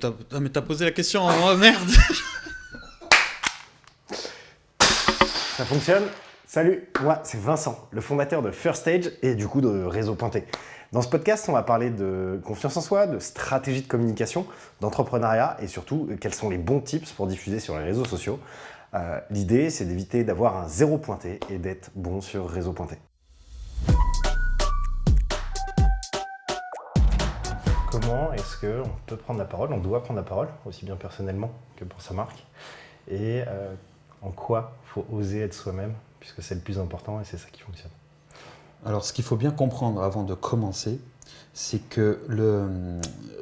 Mais t'as posé la question, oh merde. Ça fonctionne? Salut, moi c'est Vincent, le fondateur de First Stage et du coup de Réseau Pointé. Dans ce podcast, on va parler de confiance en soi, de stratégie de communication, d'entrepreneuriat et surtout quels sont les bons tips pour diffuser sur les réseaux sociaux. L'idée, c'est d'éviter d'avoir un zéro pointé et d'être bon sur Réseau Pointé. Comment est-ce qu'on peut prendre la parole? On doit prendre la parole, aussi bien personnellement que pour sa marque. Et en quoi il faut oser être soi-même, puisque c'est le plus important et c'est ça qui fonctionne. Alors, ce qu'il faut bien comprendre avant de commencer, c'est que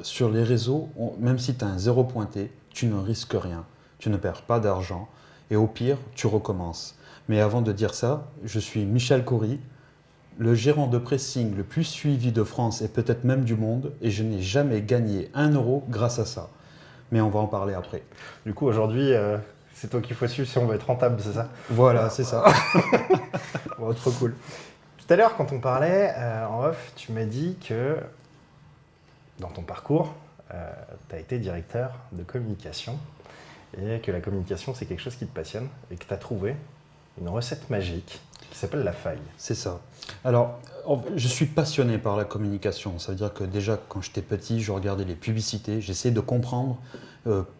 sur les réseaux, même si tu as un zéro pointé, tu ne risques rien, tu ne perds pas d'argent et au pire, tu recommences. Mais avant de dire ça, je suis Michel Coury, le gérant de pressing le plus suivi de France et peut-être même du monde, et je n'ai jamais gagné 1 euro grâce à ça. Mais on va en parler après. Du coup, aujourd'hui, c'est toi qu'il faut suivre si on veut être rentable, c'est ça? Voilà, c'est ça. Bon, trop cool. Tout à l'heure, quand on parlait en off, tu m'as dit que dans ton parcours, tu as été directeur de communication et que la communication, c'est quelque chose qui te passionne et que tu as trouvé une recette magique qui s'appelle la faille. C'est ça. Alors, je suis passionné par la communication. Ça veut dire que déjà, quand j'étais petit, je regardais les publicités, j'essayais de comprendre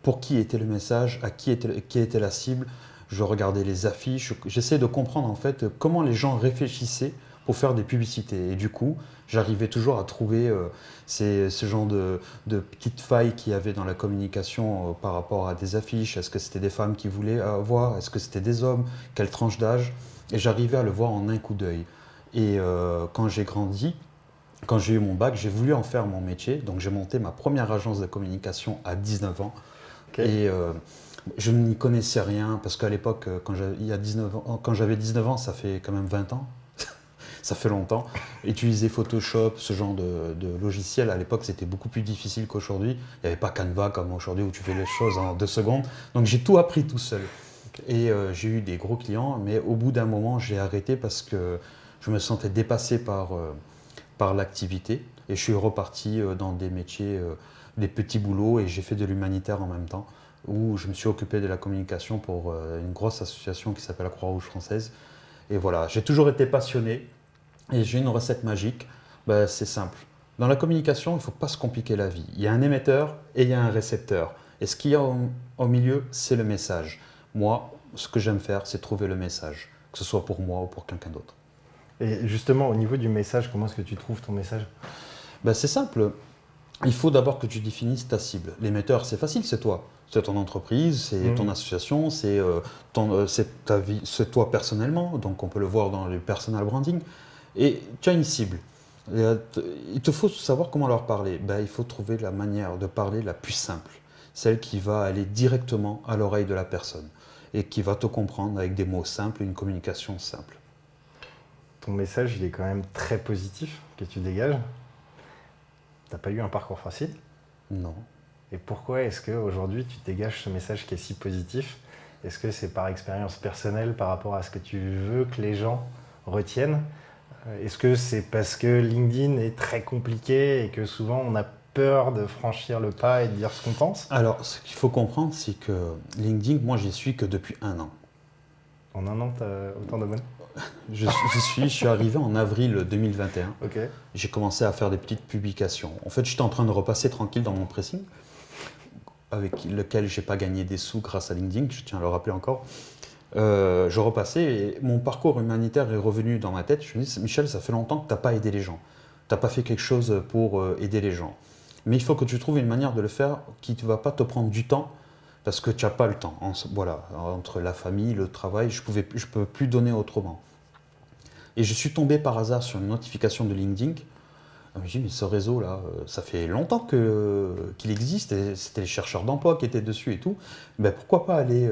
pour qui était le message, qui était la cible. Je regardais les affiches, j'essayais de comprendre en fait comment les gens réfléchissaient pour faire des publicités. Et du coup, j'arrivais toujours à trouver ce genre de petites failles qu'il y avait dans la communication par rapport à des affiches. Est-ce que c'était des femmes qui voulaient voir? Est-ce que c'était des hommes? Quelle tranche d'âge? Et j'arrivais à le voir en un coup d'œil. Et quand j'ai grandi, quand j'ai eu mon bac, j'ai voulu en faire mon métier. Donc j'ai monté ma première agence de communication à 19 ans. Okay. Et je n'y connaissais rien parce qu'à l'époque, quand j'avais 19 ans, ça fait quand même 20 ans. Ça fait longtemps. Utiliser Photoshop, ce genre de logiciel, à l'époque, c'était beaucoup plus difficile qu'aujourd'hui. Il n'y avait pas Canva comme aujourd'hui où tu fais les choses en 2 secondes. Donc j'ai tout appris tout seul. Et j'ai eu des gros clients, mais au bout d'un moment, j'ai arrêté parce que je me sentais dépassé par l'activité. Et je suis reparti dans des métiers, des petits boulots, et j'ai fait de l'humanitaire en même temps, où je me suis occupé de la communication pour une grosse association qui s'appelle la Croix-Rouge française. Et voilà, j'ai toujours été passionné, et j'ai une recette magique, c'est simple. Dans la communication, il ne faut pas se compliquer la vie. Il y a un émetteur et il y a un récepteur. Et ce qu'il y a au milieu, c'est le message. Moi, ce que j'aime faire, c'est trouver le message, que ce soit pour moi ou pour quelqu'un d'autre. Et justement, au niveau du message, comment est-ce que tu trouves ton message? C'est simple. Il faut d'abord que tu définisses ta cible. L'émetteur, c'est facile, c'est toi. C'est ton entreprise, c'est ton association, c'est ta vie, c'est toi personnellement. Donc on peut le voir dans le personal branding. Et tu as une cible. Il te faut savoir comment leur parler. Il faut trouver la manière de parler la plus simple. Celle qui va aller directement à l'oreille de la personne et qui va te comprendre avec des mots simples, une communication simple. Ton message, il est quand même très positif que tu dégages. T'as pas eu un parcours facile? Non. Et pourquoi est-ce qu'aujourd'hui tu dégages ce message qui est si positif? Est-ce que c'est par expérience personnelle par rapport à ce que tu veux que les gens retiennent? Est-ce que c'est parce que LinkedIn est très compliqué et que souvent on a peur de franchir le pas et de dire ce qu'on pense? Alors, ce qu'il faut comprendre, c'est que LinkedIn, moi, j'y suis que depuis 1 an. En 1 an, tu as autant d'abonnés? Je suis arrivé en avril 2021. Ok. J'ai commencé à faire des petites publications. En fait, j'étais en train de repasser tranquille dans mon pressing, avec lequel je n'ai pas gagné des sous grâce à LinkedIn, je tiens à le rappeler encore. Je repassais et mon parcours humanitaire est revenu dans ma tête. Je me dis, Michel, ça fait longtemps que tu n'as pas aidé les gens. Tu n'as pas fait quelque chose pour aider les gens. Mais il faut que tu trouves une manière de le faire qui ne va pas te prendre du temps, parce que tu n'as pas le temps. Voilà, entre la famille, le travail, je ne peux plus donner autrement. Et je suis tombé par hasard sur une notification de LinkedIn. Je me dis, mais ce réseau-là, ça fait longtemps qu'il existe, et c'était les chercheurs d'emploi qui étaient dessus et tout. Pourquoi pas aller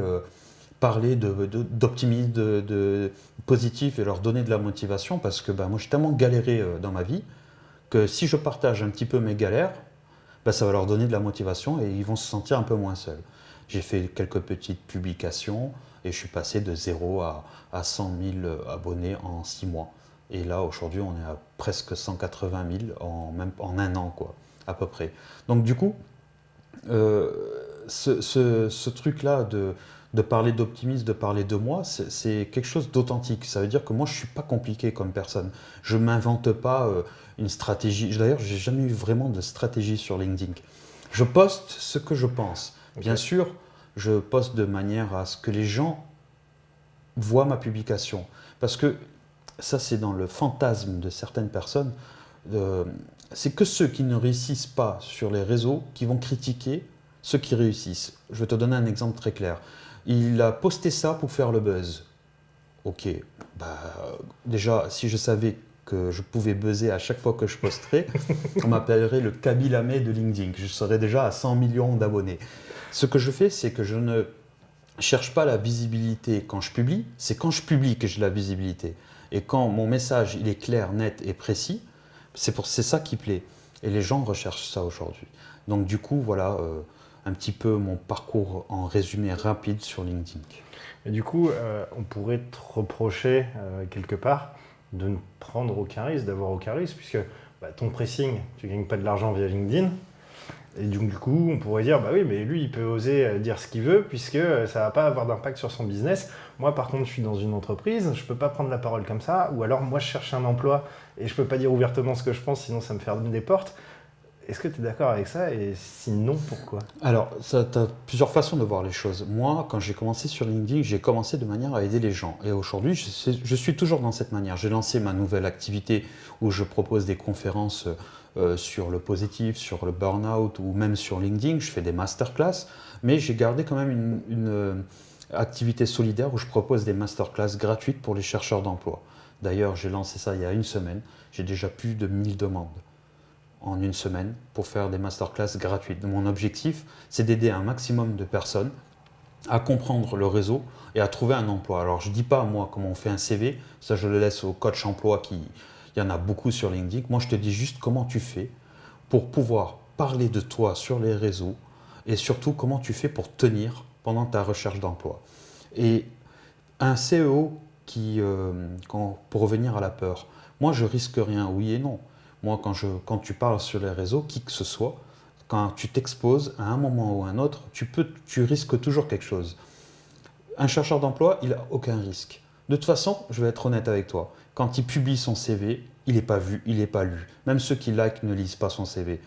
parler d'optimisme, de positif, et leur donner de la motivation, parce que moi j'ai tellement galéré dans ma vie que si je partage un petit peu mes galères, ça va leur donner de la motivation et ils vont se sentir un peu moins seuls. J'ai fait quelques petites publications et je suis passé de 0 à 100 000 abonnés en 6 mois. Et là, aujourd'hui, on est à presque 180 000 en 1 an, quoi, à peu près. Donc du coup, euh, ce truc-là de parler d'optimisme, de parler de moi, c'est quelque chose d'authentique. Ça veut dire que moi, je ne suis pas compliqué comme personne. Je ne m'invente pas une stratégie. D'ailleurs, je n'ai jamais eu vraiment de stratégie sur LinkedIn. Je poste ce que je pense. Ok. Bien sûr, je poste de manière à ce que les gens voient ma publication. Parce que ça, c'est dans le fantasme de certaines personnes. C'est que ceux qui ne réussissent pas sur les réseaux qui vont critiquer ceux qui réussissent. Je vais te donner un exemple très clair. Il a posté ça pour faire le buzz. Ok, bah, déjà, si je savais que je pouvais buzzer à chaque fois que je posterais, on m'appellerait le Kabyle Amé de LinkedIn. Je serais déjà à 100 millions d'abonnés. Ce que je fais, c'est que je ne cherche pas la visibilité quand je publie, c'est quand je publie que j'ai la visibilité. Et quand mon message il est clair, net et précis, c'est ça qui plaît. Et les gens recherchent ça aujourd'hui. Donc du coup, voilà un petit peu mon parcours en résumé rapide sur LinkedIn. Et du coup, on pourrait te reprocher quelque part de ne prendre aucun risque, d'avoir aucun risque, puisque ton pressing, tu ne gagnes pas de l'argent via LinkedIn. Et donc, du coup, on pourrait dire, bah oui, mais lui, il peut oser dire ce qu'il veut, puisque ça ne va pas avoir d'impact sur son business. Moi, par contre, je suis dans une entreprise, je ne peux pas prendre la parole comme ça, ou alors moi, je cherche un emploi et je ne peux pas dire ouvertement ce que je pense, sinon ça me ferme des portes. Est-ce que tu es d'accord avec ça? Et sinon, pourquoi? Alors, tu as plusieurs façons de voir les choses. Moi, quand j'ai commencé sur LinkedIn, j'ai commencé de manière à aider les gens. Et aujourd'hui, je suis toujours dans cette manière. J'ai lancé ma nouvelle activité où je propose des conférences sur le positif, sur le burn-out ou même sur LinkedIn. Je fais des masterclass, mais j'ai gardé quand même une activité solidaire où je propose des masterclass gratuites pour les chercheurs d'emploi. D'ailleurs, j'ai lancé ça il y a une semaine. J'ai déjà plus de 1000 demandes en une semaine pour faire des masterclass gratuites. Mon objectif, c'est d'aider un maximum de personnes à comprendre le réseau et à trouver un emploi. Alors, je ne dis pas, moi, comment on fait un CV, ça je le laisse au coach emploi, il y en a beaucoup sur LinkedIn. Moi, je te dis juste comment tu fais pour pouvoir parler de toi sur les réseaux et surtout comment tu fais pour tenir pendant ta recherche d'emploi. Et un CEO pour revenir à la peur, moi, je risque rien, oui et non. Moi, quand tu parles sur les réseaux, qui que ce soit, quand tu t'exposes à un moment ou à un autre, tu risques toujours quelque chose. Un chercheur d'emploi, il n'a aucun risque. De toute façon, je vais être honnête avec toi, quand il publie son CV, il n'est pas vu, il n'est pas lu. Même ceux qui like ne lisent pas son CV.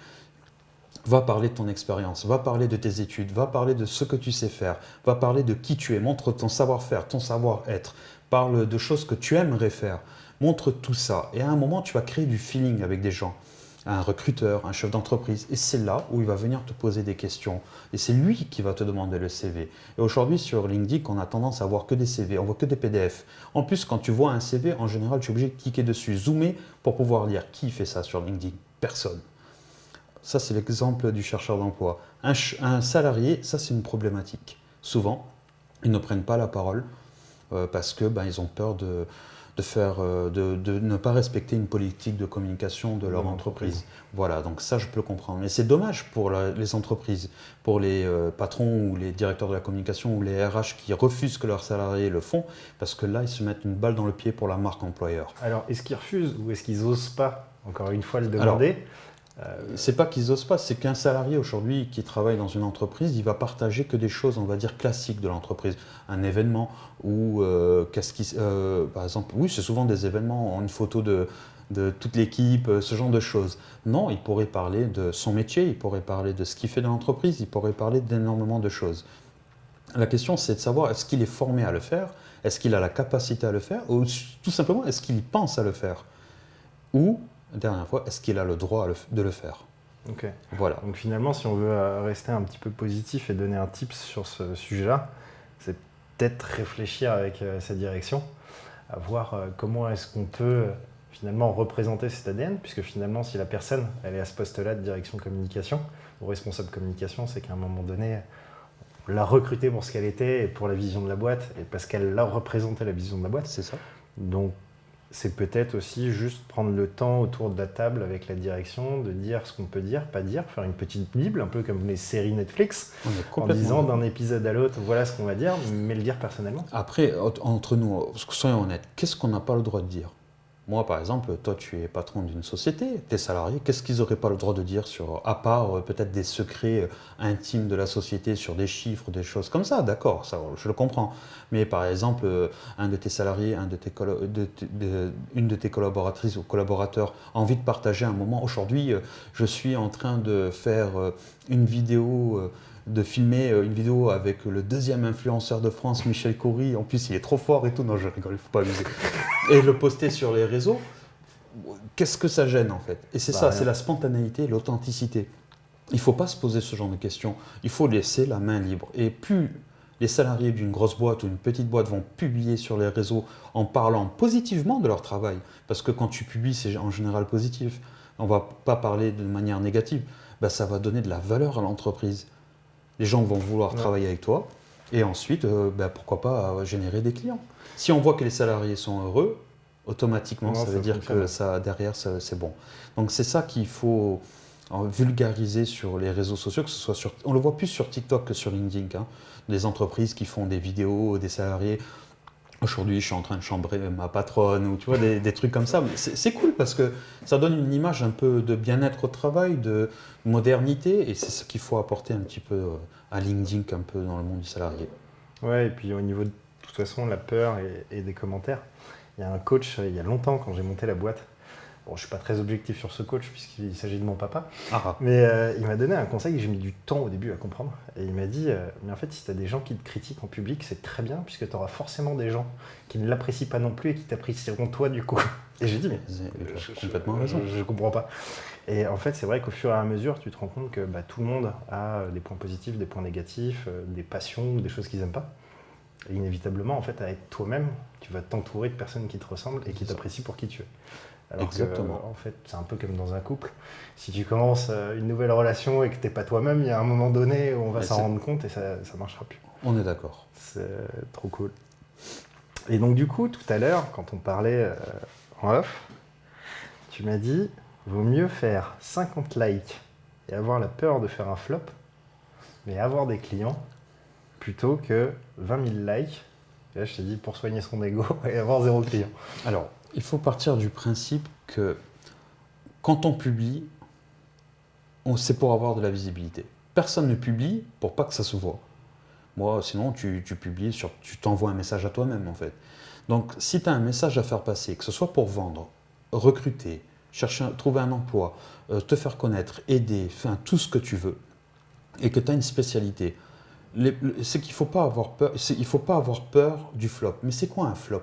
Va parler de ton expérience, va parler de tes études, va parler de ce que tu sais faire, va parler de qui tu es, montre ton savoir-faire, ton savoir-être, parle de choses que tu aimerais faire, montre tout ça. Et à un moment, tu vas créer du feeling avec des gens, un recruteur, un chef d'entreprise. Et c'est là où il va venir te poser des questions. Et c'est lui qui va te demander le CV. Et aujourd'hui, sur LinkedIn, on a tendance à voir que des CV, on voit que des PDF. En plus, quand tu vois un CV, en général, tu es obligé de cliquer dessus, zoomer pour pouvoir lire. Qui fait ça sur LinkedIn? Personne. Ça, c'est l'exemple du chercheur d'emploi. Un salarié, ça, c'est une problématique. Souvent, ils ne prennent pas la parole parce que ils ont peur de ne pas respecter une politique de communication de leur entreprise. Voilà, donc ça, je peux comprendre. Mais c'est dommage pour les entreprises, pour les patrons ou les directeurs de la communication ou les RH qui refusent que leurs salariés le font, parce que là, ils se mettent une balle dans le pied pour la marque employeur. Alors, est-ce qu'ils refusent ou est-ce qu'ils n'osent pas, encore une fois, le demander? C'est pas qu'ils osent pas, c'est qu'un salarié aujourd'hui qui travaille dans une entreprise, il va partager que des choses, on va dire, classiques de l'entreprise. Un événement ou par exemple, oui, c'est souvent des événements, une photo de toute l'équipe, ce genre de choses. Non, il pourrait parler de son métier, il pourrait parler de ce qu'il fait dans l'entreprise, il pourrait parler d'énormément de choses. La question, c'est de savoir, est-ce qu'il est formé à le faire? Est-ce qu'il a la capacité à le faire? Ou tout simplement, est-ce qu'il pense à le faire? Ou, dernière fois, est-ce qu'il a le droit de le faire? Ok. Voilà. Donc finalement, si on veut rester un petit peu positif et donner un tips sur ce sujet-là, c'est peut-être réfléchir avec sa direction, à voir comment est-ce qu'on peut finalement représenter cet ADN, puisque finalement, si la personne elle est à ce poste-là de direction communication, ou responsable communication, c'est qu'à un moment donné, on l'a recrutée pour ce qu'elle était et pour la vision de la boîte, et parce qu'elle a représenté la vision de la boîte. C'est ça. Donc, c'est peut-être aussi juste prendre le temps autour de la table avec la direction, de dire ce qu'on peut dire, pas dire, faire une petite bible, un peu comme les séries Netflix, en disant d'un épisode à l'autre, voilà ce qu'on va dire, mais le dire personnellement. Après, entre nous, soyons honnêtes, qu'est-ce qu'on n'a pas le droit de dire? Moi, par exemple, toi, tu es patron d'une société, tes salariés, qu'est-ce qu'ils n'auraient pas le droit de dire à part peut-être des secrets intimes de la société sur des chiffres, des choses comme ça, d'accord, ça, je le comprends. Mais par exemple, un de tes salariés, une de tes collaboratrices ou collaborateurs a envie de partager un moment. Aujourd'hui, je suis en train de faire une vidéo. De filmer une vidéo avec le deuxième influenceur de France, Michel Coury. En plus, il est trop fort et tout. Non, je rigole, il ne faut pas abuser. Et le poster sur les réseaux, qu'est-ce que ça gêne en fait? Et c'est ça, Rien. c'est la spontanéité, l'authenticité. Il ne faut pas se poser ce genre de questions. Il faut laisser la main libre. Et plus les salariés d'une grosse boîte ou une petite boîte vont publier sur les réseaux en parlant positivement de leur travail, parce que quand tu publies, c'est en général positif. On ne va pas parler de manière négative. Ben, ça va donner de la valeur à l'entreprise. Les gens vont vouloir travailler avec toi et ensuite, pourquoi pas générer des clients. Si on voit que les salariés sont heureux, automatiquement, ça veut dire que ça, derrière, c'est bon. Donc c'est ça qu'il faut vulgariser sur les réseaux sociaux, que ce soit on le voit plus sur TikTok que sur LinkedIn, hein. Des entreprises qui font des vidéos, des salariés. Aujourd'hui, je suis en train de chambrer ma patronne, ou tu vois, des trucs comme ça. C'est cool parce que ça donne une image un peu de bien-être au travail, de modernité, et c'est ce qu'il faut apporter un petit peu à LinkedIn, un peu dans le monde du salarié. Ouais, et puis au niveau de toute façon, la peur et des commentaires, il y a un coach, il y a longtemps, quand j'ai monté la boîte, bon, je ne suis pas très objectif sur ce coach puisqu'il s'agit de mon papa, mais il m'a donné un conseil que j'ai mis du temps au début à comprendre. Et il m'a dit, mais en fait, si tu as des gens qui te critiquent en public, c'est très bien puisque tu auras forcément des gens qui ne l'apprécient pas non plus et qui t'apprécieront toi du coup. Et j'ai dit, mais complètement raison. Je ne comprends pas. Et en fait, c'est vrai qu'au fur et à mesure, tu te rends compte que tout le monde a des points positifs, des points négatifs, des passions, des choses qu'ils n'aiment pas. Et inévitablement, en fait, avec toi-même, tu vas t'entourer de personnes qui te ressemblent et qui t'apprécient pour qui tu es. Alors exactement. en fait, c'est un peu comme dans un couple. Si tu commences une nouvelle relation et que tu n'es pas toi-même, il y a un moment donné où on va s'en rendre compte et ça ne marchera plus. On est d'accord. C'est trop cool. Et donc du coup, tout à l'heure, quand on parlait en off, tu m'as dit, vaut mieux faire 50 likes et avoir la peur de faire un flop, mais avoir des clients, plutôt que 20 000 likes. Et là, je t'ai dit, pour soigner son ego et avoir 0 client. Alors, il faut partir du principe que quand on publie, c'est pour avoir de la visibilité. Personne ne publie pour pas que ça se voit. Moi, sinon, tu publies, tu t'envoies un message à toi-même, en fait. Donc, si tu as un message à faire passer, que ce soit pour vendre, recruter, trouver un emploi, te faire connaître, aider, enfin, tout ce que tu veux, et que tu as une spécialité, c'est qu'il ne faut pas avoir peur. Il faut pas avoir peur du flop. Mais c'est quoi un flop?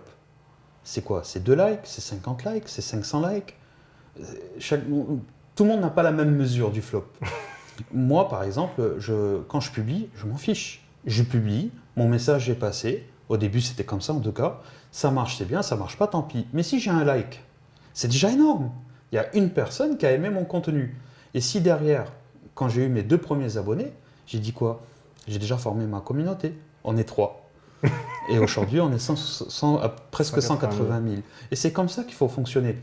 C'est quoi? C'est 2 likes? C'est 50 likes? C'est 500 likes? Tout le monde n'a pas la même mesure du flop. Moi, par exemple, quand je publie, je m'en fiche. Je publie, mon message est passé. Au début, c'était comme ça en tout cas. Ça marche, c'est bien. Ça marche pas, tant pis. Mais si j'ai un like, c'est déjà énorme. Il y a une personne qui a aimé mon contenu. Et si derrière, quand j'ai eu mes 2 premiers abonnés, j'ai dit quoi? J'ai déjà formé ma communauté. On est 3. Et aujourd'hui, on est presque 180 000. Et c'est comme ça qu'il faut fonctionner.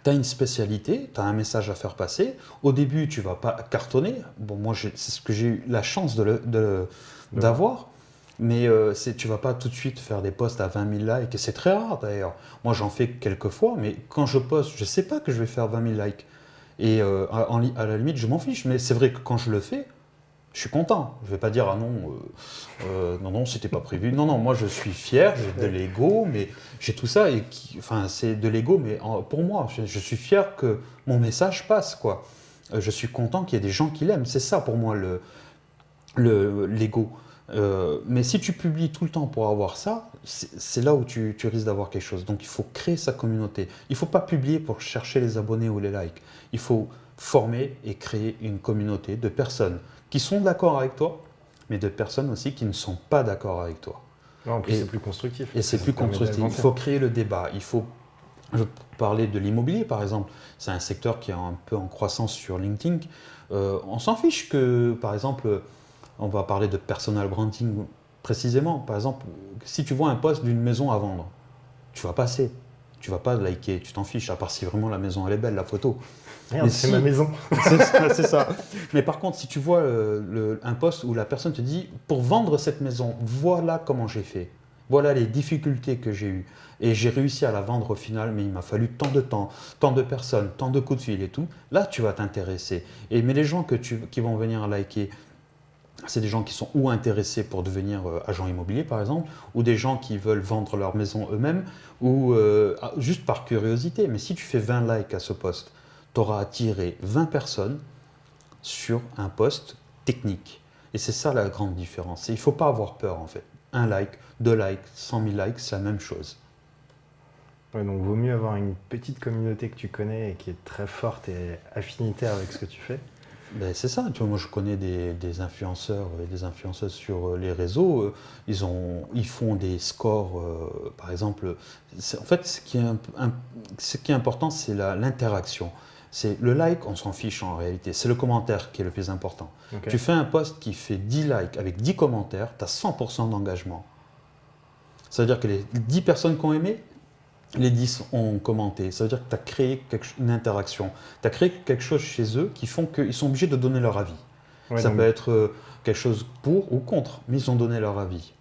Tu as une spécialité, tu as un message à faire passer. Au début, tu ne vas pas cartonner. Bon, moi, c'est ce que j'ai eu la chance d'avoir. Mais tu ne vas pas tout de suite faire des posts à 20 000 likes. Et c'est très rare d'ailleurs. Moi, j'en fais quelques fois, mais quand je poste, je ne sais pas que je vais faire 20 000 likes. Et à la limite, je m'en fiche. Mais c'est vrai que quand je le fais, je suis content. Je ne vais pas dire, ah non, non, c'était pas prévu. Non, non, moi je suis fier, j'ai de l'ego, mais j'ai tout ça. C'est de l'ego, mais pour moi, je suis fier que mon message passe, quoi. Je suis content qu'il y ait des gens qui l'aiment. C'est ça pour moi l'ego. Mais si tu publies tout le temps pour avoir ça, c'est là où tu risques d'avoir quelque chose. Donc il faut créer sa communauté. Il ne faut pas publier pour chercher les abonnés ou les likes. Il faut former et créer une communauté de personnes qui sont d'accord avec toi, mais de personnes aussi qui ne sont pas d'accord avec toi. Non, en plus, c'est plus constructif. Et c'est plus constructif. Il faut créer le débat. Je parlais de l'immobilier, par exemple. C'est un secteur qui est un peu en croissance sur LinkedIn. On s'en fiche que, par exemple, on va parler de personal branding précisément. Par exemple, si tu vois un post d'une maison à vendre, tu vas passer. Tu vas pas liker, tu t'en fiches, à part si vraiment la maison elle est belle, la photo. Merde, c'est ma maison. C'est ça. Mais par contre, si tu vois un post où la personne te dit, pour vendre cette maison, voilà comment j'ai fait. Voilà les difficultés que j'ai eues. Et j'ai réussi à la vendre au final, mais il m'a fallu tant de temps, tant de personnes, tant de coups de fil et tout. Là, tu vas t'intéresser. Mais les gens qui vont venir liker, c'est des gens qui sont ou intéressés pour devenir agent immobilier, par exemple, ou des gens qui veulent vendre leur maison eux-mêmes, ou juste par curiosité. Mais si tu fais 20 likes à ce post, tu auras attiré 20 personnes sur un post technique. Et c'est ça la grande différence. Et il ne faut pas avoir peur, en fait. Un like, 2 likes, 100 000 likes, c'est la même chose. Ouais, donc vaut mieux avoir une petite communauté que tu connais et qui est très forte et affinitaire avec ce que tu fais. Ben, c'est ça, tu vois, moi je connais des influenceurs et des influenceuses sur les réseaux, ils font des scores, par exemple, en fait ce qui est important c'est l'interaction. C'est le like, on s'en fiche en réalité, c'est le commentaire qui est le plus important. Ok. Tu fais un post qui fait 10 likes avec 10 commentaires, tu as 100% d'engagement. Ça veut dire que les 10 personnes qui ont aimé, les 10 ont commenté. Ça veut dire que tu as créé une interaction. Tu as créé quelque chose chez eux qui font qu'ils sont obligés de donner leur avis. Ouais, Ça donc, peut être quelque chose pour ou contre, mais ils ont donné leur avis.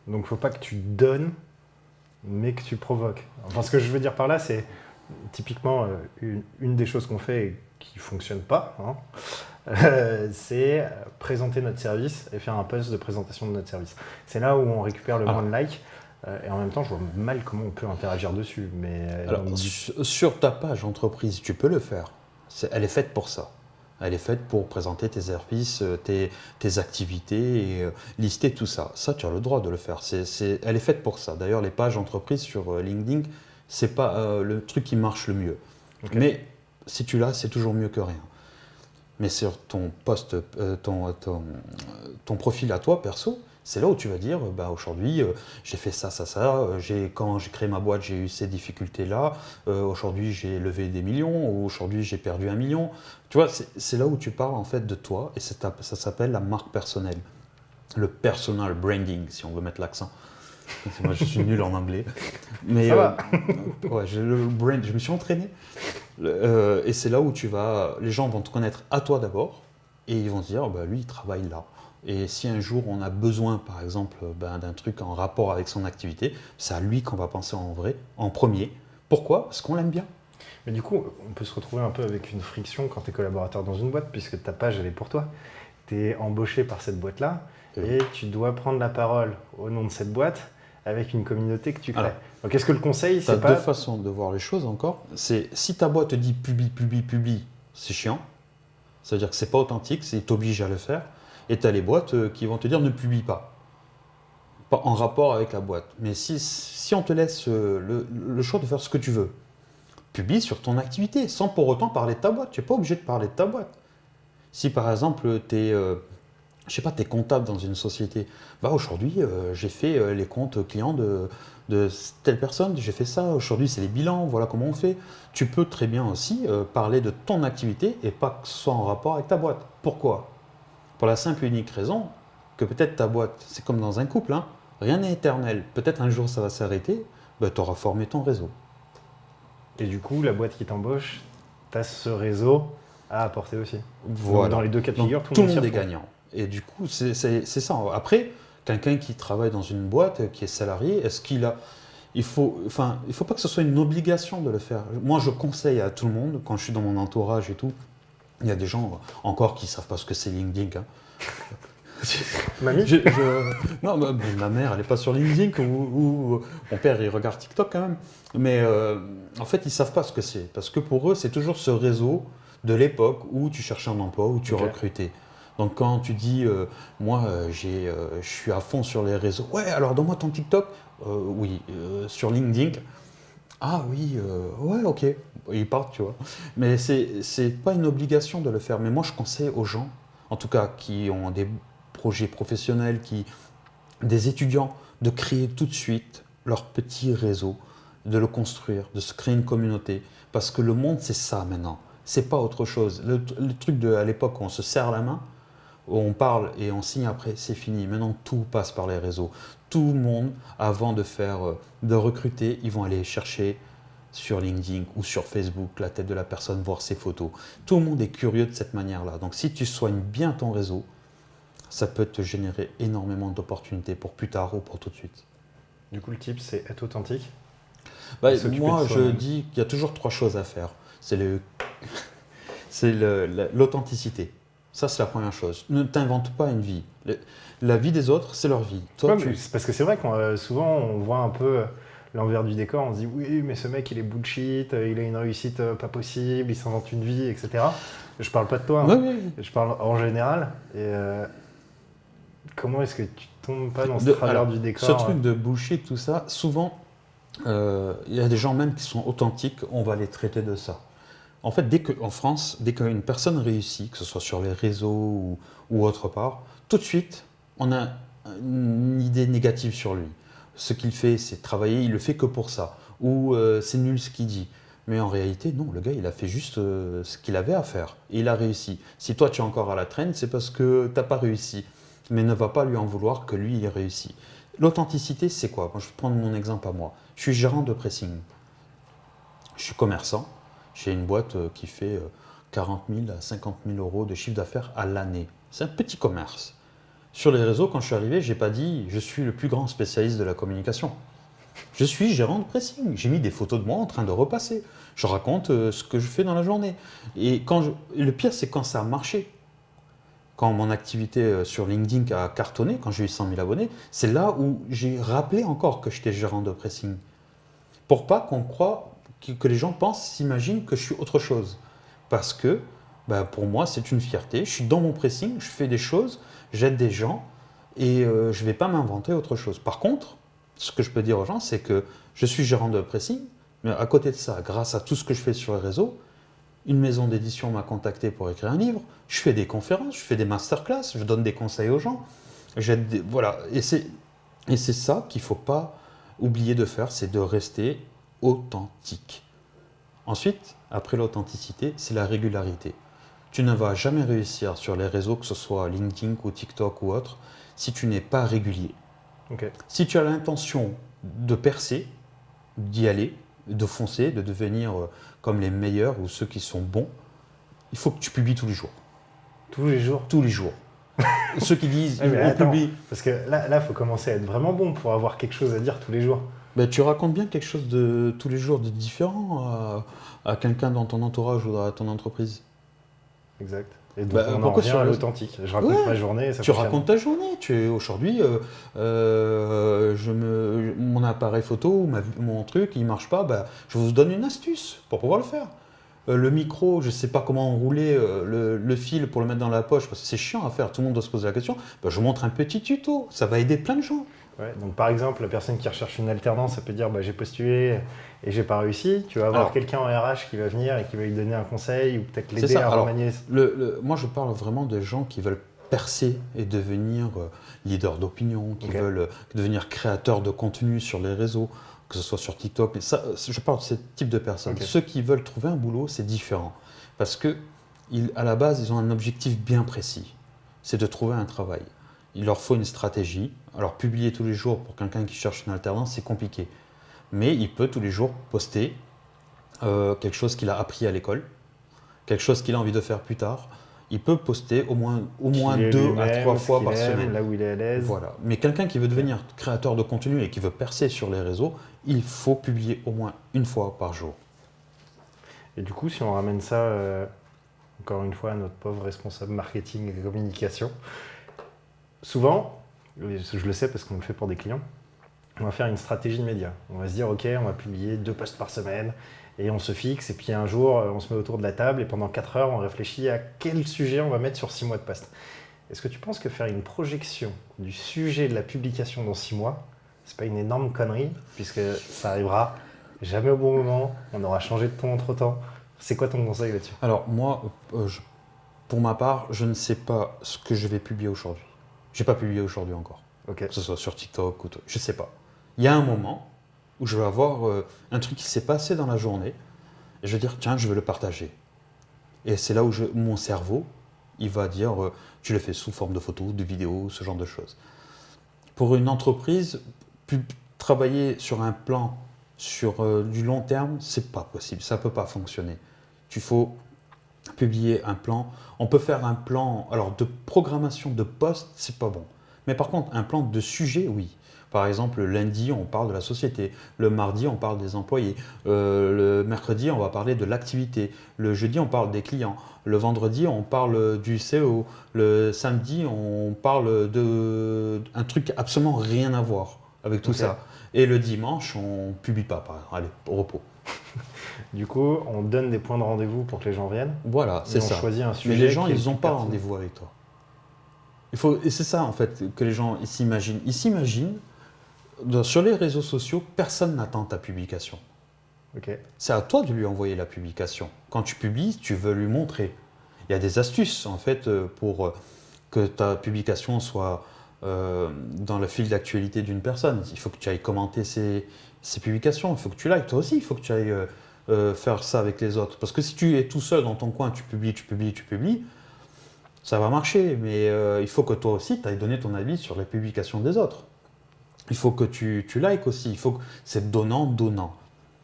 donc faut pas que tu donnes, mais que tu provoques. Enfin, ce que je veux dire par là, c'est typiquement une des choses qu'on fait et qui fonctionne pas, hein, c'est présenter notre service et faire un post de présentation de notre service. C'est là où on récupère le moins de likes. Et en même temps, je vois mal comment on peut interagir dessus. Mais Alors, sur ta page entreprise, tu peux le faire. Elle est faite pour ça. Elle est faite pour présenter tes services, tes activités et lister tout ça. Ça, tu as le droit de le faire. Elle est faite pour ça. D'ailleurs, les pages entreprises sur LinkedIn, c'est pas le truc qui marche le mieux. Okay. Mais si tu l'as, c'est toujours mieux que rien. Mais sur ton post, ton profil à toi, perso, c'est là où tu vas dire, bah, aujourd'hui, j'ai fait ça, quand j'ai créé ma boîte, j'ai eu ces difficultés-là, aujourd'hui, j'ai levé des millions, ou aujourd'hui, j'ai perdu 1 million. Tu vois, c'est là où tu parles en fait de toi, et ça s'appelle la marque personnelle. Le personal branding, si on veut mettre l'accent. Moi, je suis nul en anglais. Mais ça va. ouais, je me suis entraîné. Et c'est là où les gens vont te connaître à toi d'abord, et ils vont se dire, bah, lui, il travaille là. Et si un jour on a besoin, par exemple, d'un truc en rapport avec son activité, c'est à lui qu'on va penser en premier. Pourquoi ? Parce qu'on l'aime bien. Mais du coup, on peut se retrouver un peu avec une friction quand tu es collaborateur dans une boîte, puisque ta page, elle est pour toi. Tu es embauché par cette boîte-là, et tu dois prendre la parole au nom de cette boîte avec une communauté que tu crées. Donc, est-ce que le conseil, c'est pas... Tu as deux façons de voir les choses encore. C'est si ta boîte te dit publie, c'est chiant. Ça veut dire que c'est pas authentique, c'est t'oblige à le faire. Et tu as les boîtes qui vont te dire ne publie pas. Pas en rapport avec la boîte. Mais si on te laisse le choix de faire ce que tu veux, publie sur ton activité, sans pour autant parler de ta boîte. Tu n'es pas obligé de parler de ta boîte. Si par exemple, tu es comptable dans une société, bah aujourd'hui, j'ai fait les comptes clients de telle personne, j'ai fait ça, aujourd'hui c'est les bilans, voilà comment on fait. Tu peux très bien aussi parler de ton activité et pas que ce soit en rapport avec ta boîte. Pourquoi ? Pour la simple et unique raison que peut-être ta boîte, c'est comme dans un couple, hein, rien n'est éternel. Peut-être un jour ça va s'arrêter, bah, tu auras formé ton réseau. Et du coup, la boîte qui t'embauche, tu as ce réseau à apporter aussi. Voilà. Donc, dans les deux cas de figure, tout le monde est gagnant. Et du coup, c'est ça. Après, quelqu'un qui travaille dans une boîte, qui est salarié, est-ce qu'il a... Il faut pas que ce soit une obligation de le faire. Moi, je conseille à tout le monde, quand je suis dans mon entourage et tout, il y a des gens encore qui ne savent pas ce que c'est LinkedIn. Hein. Mamie Non, ma mère, elle n'est pas sur LinkedIn, ou mon père, il regarde TikTok quand même. Mais en fait, ils ne savent pas ce que c'est. Parce que pour eux, c'est toujours ce réseau de l'époque où tu cherchais un emploi, où tu recrutais. Donc quand tu dis, moi, je suis à fond sur les réseaux. Ouais, alors donne-moi ton TikTok. Oui, sur LinkedIn. Ah oui, ouais, ok. Ils partent, tu vois. Mais c'est pas une obligation de le faire. Mais moi, je conseille aux gens, en tout cas, qui ont des projets professionnels, des étudiants, de créer tout de suite leur petit réseau, de le construire, de se créer une communauté. Parce que le monde, c'est ça maintenant. C'est pas autre chose. Le truc à l'époque où on se serre la main, où on parle et on signe après, c'est fini. Maintenant, tout passe par les réseaux. Tout le monde, avant de recruter, ils vont aller chercher sur LinkedIn ou sur Facebook la tête de la personne, voir ses photos. Tout le monde est curieux de cette manière-là. Donc, si tu soignes bien ton réseau, ça peut te générer énormément d'opportunités pour plus tard ou pour tout de suite. Du coup, le tip, c'est être authentique. Moi, je dis qu'il y a toujours 3 choses à faire. C'est l'authenticité. Ça, c'est la première chose. Ne t'invente pas une vie. La vie des autres, c'est leur vie. Toi, C'est parce que c'est vrai qu'on souvent on voit un peu l'envers du décor, on se dit oui mais ce mec il est bullshit, il a une réussite pas possible, il s'invente une vie, etc. Je parle pas de toi, hein. Oui. Je parle en général. Et comment est-ce que tu tombes pas dans ce travers du décor? Ce truc de bullshit, tout ça, souvent, il y a des gens même qui sont authentiques, on va les traiter de ça. En fait, en France, dès qu'une personne réussit, que ce soit sur les réseaux ou autre part, tout de suite, on a une idée négative sur lui. Ce qu'il fait, c'est travailler, il le fait que pour ça. Ou c'est nul ce qu'il dit. Mais en réalité, non, le gars, il a fait juste ce qu'il avait à faire. Et il a réussi. Si toi, tu es encore à la traîne, c'est parce que tu n'as pas réussi. Mais ne va pas lui en vouloir que lui, il ait réussi. L'authenticité, c'est quoi? Moi, je vais prendre mon exemple à moi. Je suis gérant de pressing. Je suis commerçant. J'ai une boîte qui fait 40 000 à 50 000 euros de chiffre d'affaires à l'année. C'est un petit commerce. Sur les réseaux, quand je suis arrivé, je n'ai pas dit « je suis le plus grand spécialiste de la communication ». Je suis gérant de pressing. J'ai mis des photos de moi en train de repasser. Je raconte ce que je fais dans la journée. Et le pire, c'est quand ça a marché. Quand mon activité sur LinkedIn a cartonné, quand j'ai eu 100 000 abonnés, c'est là où j'ai rappelé encore que j'étais gérant de pressing. Pour pas qu'on croie, que les gens s'imaginent que je suis autre chose. Parce que pour moi, c'est une fierté. Je suis dans mon pressing, je fais des choses, j'aide des gens et je ne vais pas m'inventer autre chose. Par contre, ce que je peux dire aux gens, c'est que je suis gérant de pressing, mais à côté de ça, grâce à tout ce que je fais sur les réseaux, une maison d'édition m'a contacté pour écrire un livre, je fais des conférences, je fais des masterclass, je donne des conseils aux gens. Voilà. Et c'est ça qu'il ne faut pas oublier de faire, c'est de rester authentique. Ensuite, après l'authenticité, c'est la régularité. Tu ne vas jamais réussir sur les réseaux, que ce soit LinkedIn ou TikTok ou autre, si tu n'es pas régulier. Okay. Si tu as l'intention de percer, d'y aller, de foncer, de devenir comme les meilleurs ou ceux qui sont bons, il faut que tu publies tous les jours. Tous les jours? Tous les jours. Ceux qui disent publie. Parce que là, il faut commencer à être vraiment bon pour avoir quelque chose à dire tous les jours. Tu racontes bien quelque chose de tous les jours de différent à quelqu'un dans ton entourage ou à ton entreprise. Exact. Et donc on en revient à l'authentique. Je raconte ma journée. Tu racontes ta journée. Aujourd'hui, mon appareil photo ou mon truc, il ne marche pas. Je vous donne une astuce pour pouvoir le faire. Le micro, je ne sais pas comment enrouler le fil pour le mettre dans la poche parce que c'est chiant à faire. Tout le monde doit se poser la question. Je vous montre un petit tuto. Ça va aider plein de gens. Ouais, donc par exemple, la personne qui recherche une alternance, elle peut dire j'ai postulé et j'ai pas réussi. Tu vas avoir quelqu'un en RH qui va venir et qui va lui donner un conseil ou peut-être l'aider à remanier. Moi, je parle vraiment de gens qui veulent percer et devenir leader d'opinion, qui veulent devenir créateurs de contenu sur les réseaux, que ce soit sur TikTok. Je parle de ce type de personnes. Ceux qui veulent trouver un boulot, c'est différent. Parce que à la base, ils ont un objectif bien précis. C'est de trouver un travail. Il leur faut une stratégie. Alors, publier tous les jours pour quelqu'un qui cherche une alternance, c'est compliqué. Mais il peut tous les jours poster quelque chose qu'il a appris à l'école, quelque chose qu'il a envie de faire plus tard. Il peut poster au moins 2 à 3 fois par semaine. Là où il est à l'aise. Voilà. Mais quelqu'un qui veut devenir créateur de contenu et qui veut percer sur les réseaux, il faut publier au moins 1 fois par jour. Et du coup, si on ramène ça, encore une fois, à notre pauvre responsable marketing et communication, souvent, je le sais parce qu'on le fait pour des clients, on va faire une stratégie de médias. On va se dire, ok, on va publier 2 posts par semaine et on se fixe. Et puis un jour, on se met autour de la table et pendant 4 heures, on réfléchit à quel sujet on va mettre sur 6 mois de post. Est-ce que tu penses que faire une projection du sujet de la publication dans 6 mois, c'est pas une énorme connerie puisque ça arrivera jamais au bon moment, on aura changé de ton entre-temps. C'est quoi ton conseil là-dessus? Alors moi, pour ma part, je ne sais pas ce que je vais publier aujourd'hui. Je n'ai pas publié aujourd'hui encore, que ce soit sur TikTok ou tout. Je ne sais pas. Il y a un moment où je vais avoir un truc qui s'est passé dans la journée et je vais dire, tiens, je vais le partager. Et c'est là où mon cerveau, il va dire, tu le fais sous forme de photos, de vidéos, ce genre de choses. Pour une entreprise, travailler sur un plan sur du long terme, c'est pas possible, ça ne peut pas fonctionner. Il faut publier un plan. On peut faire un plan de programmation de poste, c'est pas bon. Mais par contre, un plan de sujet, oui. Par exemple, le lundi, on parle de la société. Le mardi, on parle des employés. Le mercredi, on va parler de l'activité. Le jeudi, on parle des clients. Le vendredi, on parle du CEO. Le samedi, on parle d'un truc absolument rien à voir avec tout ça. Et le dimanche, on publie pas. Allez, au repos. Du coup, on donne des points de rendez-vous pour que les gens viennent. Voilà, c'est ça. On choisit un sujet. Mais les gens, qui est ils le n'ont plus pas pertinent. rendez-vous avec toi. Et c'est ça, en fait, que les gens ils s'imaginent. Ils s'imaginent, sur les réseaux sociaux, personne n'attend ta publication. Ok. C'est à toi de lui envoyer la publication. Quand tu publies, tu veux lui montrer. Il y a des astuces, en fait, pour que ta publication soit dans le fil d'actualité d'une personne. Il faut que tu ailles commenter ses publications, il faut que tu likes. Toi aussi, il faut que tu ailles faire ça avec les autres. Parce que si tu es tout seul dans ton coin, tu publies, ça va marcher. Mais il faut que toi aussi, tu ailles donner ton avis sur les publications des autres. Il faut que tu likes aussi. C'est donnant.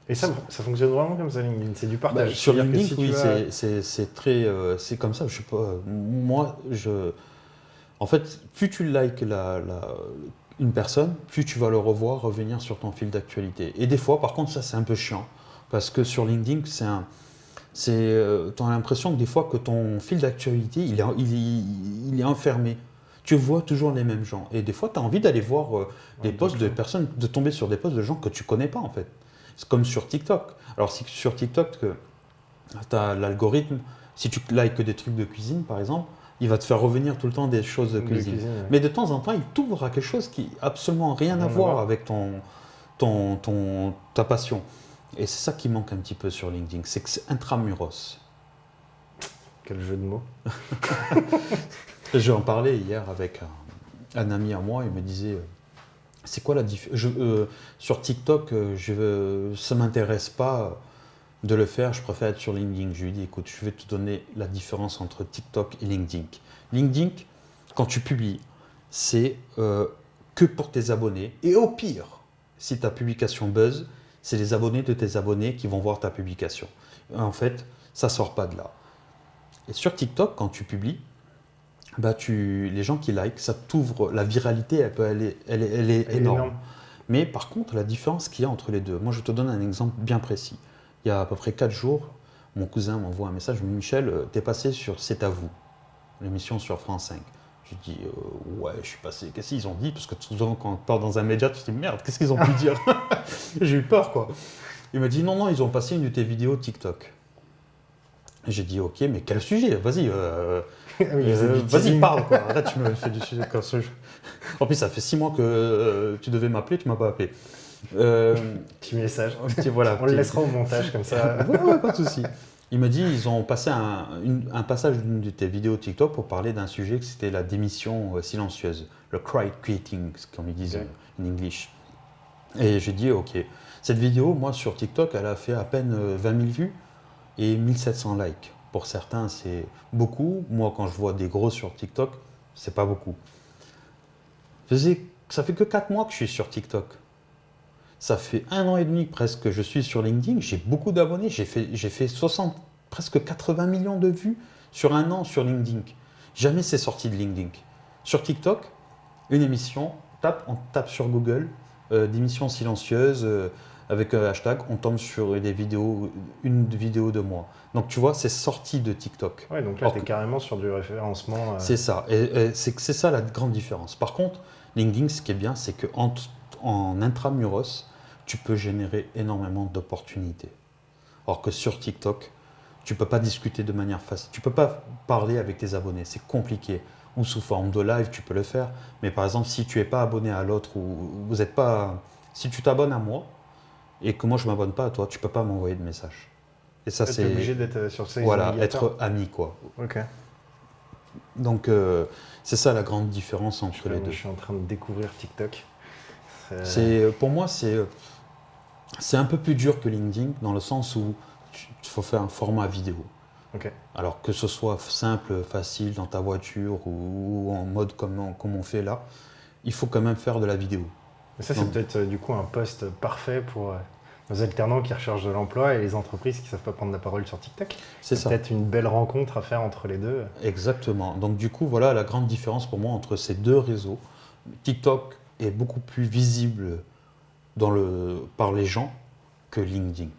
Et ça fonctionne vraiment comme ça, LinkedIn. C'est du partage. Sur C'est-à-dire que LinkedIn, si oui, tu as- c'est très, c'est comme ça. Je sais pas. En fait, plus tu likes une personne, plus tu vas le revoir revenir sur ton fil d'actualité. Et des fois, par contre, ça c'est un peu chiant parce que sur LinkedIn, t'as l'impression que des fois que ton fil d'actualité, il est enfermé. Tu vois toujours les mêmes gens. Et des fois, tu as envie d'aller voir des posts de personnes, de tomber sur des posts de gens que tu connais pas en fait. C'est comme sur TikTok. Alors, sur TikTok, tu as l'algorithme. Si tu likes que des trucs de cuisine, par exemple, il va te faire revenir tout le temps des choses de cuisine. ouais. Mais de temps en temps, il t'ouvre à quelque chose qui n'a absolument rien à voir avec ta passion. Et c'est ça qui manque un petit peu sur LinkedIn, c'est que c'est intramuros. Quel jeu de mots. J'en parlais hier avec un ami à moi, il me disait c'est quoi la différence sur TikTok, ça ne m'intéresse pas de le faire, je préfère être sur LinkedIn. Je lui ai dit écoute, je vais te donner la différence entre TikTok et LinkedIn. LinkedIn, quand tu publies, c'est que pour tes abonnés. Et au pire, si ta publication buzz, c'est les abonnés de tes abonnés qui vont voir ta publication. En fait, ça ne sort pas de là. Et sur TikTok, quand tu publies, les gens qui like, ça t'ouvre, la viralité, elle est énorme. Mais par contre, la différence qu'il y a entre les deux, moi je te donne un exemple bien précis. Il y a à peu près 4 jours, mon cousin m'envoie un message, me dit Michel, t'es passé sur C'est à vous, l'émission sur France 5. Je dis ouais, je suis passé. Qu'est-ce qu'ils ont dit? Parce que souvent quand on part dans un média, tu te dis merde, qu'est-ce qu'ils ont pu dire? J'ai eu peur quoi. Il m'a dit non, ils ont passé une de tes vidéos TikTok. Et j'ai dit ok, mais quel sujet? Vas-y, vas-y parle quoi. Arrête, tu me fais du sujet comme ça. En plus, ça fait 6 mois que tu devais m'appeler, tu m'as pas appelé. Petit message. Voilà, on le laissera au montage comme ça. ouais, pas de souci. Il m'a dit ils ont passé un passage d'une de tes vidéos TikTok pour parler d'un sujet que c'était la démission silencieuse, le quiet quitting, comme ils disent en English. Et j'ai dit ok. Cette vidéo, moi sur TikTok, elle a fait à peine 20 000 vues et 1700 likes. Pour certains, c'est beaucoup. Moi, quand je vois des gros sur TikTok, c'est pas beaucoup. Ça fait que 4 mois que je suis sur TikTok. Ça fait 1 an et demi presque que je suis sur LinkedIn. J'ai beaucoup d'abonnés. J'ai fait presque 80 millions de vues sur 1 an sur LinkedIn. Jamais c'est sorti de LinkedIn. Sur TikTok, une émission, on tape sur Google, d'émissions silencieuses, avec un hashtag, on tombe sur une vidéo de moi. Donc tu vois, c'est sorti de TikTok. Ouais, donc là, tu es carrément sur du référencement. C'est ça. Et c'est ça la grande différence. Par contre, LinkedIn, ce qui est bien, c'est qu'en intramuros, tu peux générer énormément d'opportunités. Alors que sur TikTok, tu ne peux pas discuter de manière facile. Tu ne peux pas parler avec tes abonnés. C'est compliqué. Ou sous forme de live, tu peux le faire. Mais par exemple, si tu n'es pas abonné à l'autre, ou vous êtes pas. Si tu t'abonnes à moi, et que moi je ne m'abonne pas à toi, tu ne peux pas m'envoyer de message. Et ça, c'est. Obligé d'être sur ces. Voilà, être ami, quoi. Ok. Donc, c'est ça la grande différence entre les deux. Je suis en train de découvrir TikTok. Pour moi, c'est un peu plus dur que LinkedIn, dans le sens où il faut faire un format vidéo. Okay. Alors que ce soit simple, facile, dans ta voiture ou en mode comme on fait là, il faut quand même faire de la vidéo. Mais ça, c'est peut-être du coup un poste parfait pour nos alternants qui recherchent de l'emploi et les entreprises qui ne savent pas prendre la parole sur TikTok. C'est ça. Peut-être une belle rencontre à faire entre les deux. Exactement. Donc du coup, voilà la grande différence pour moi entre ces deux réseaux. TikTok, est beaucoup plus visible par les gens que LinkedIn.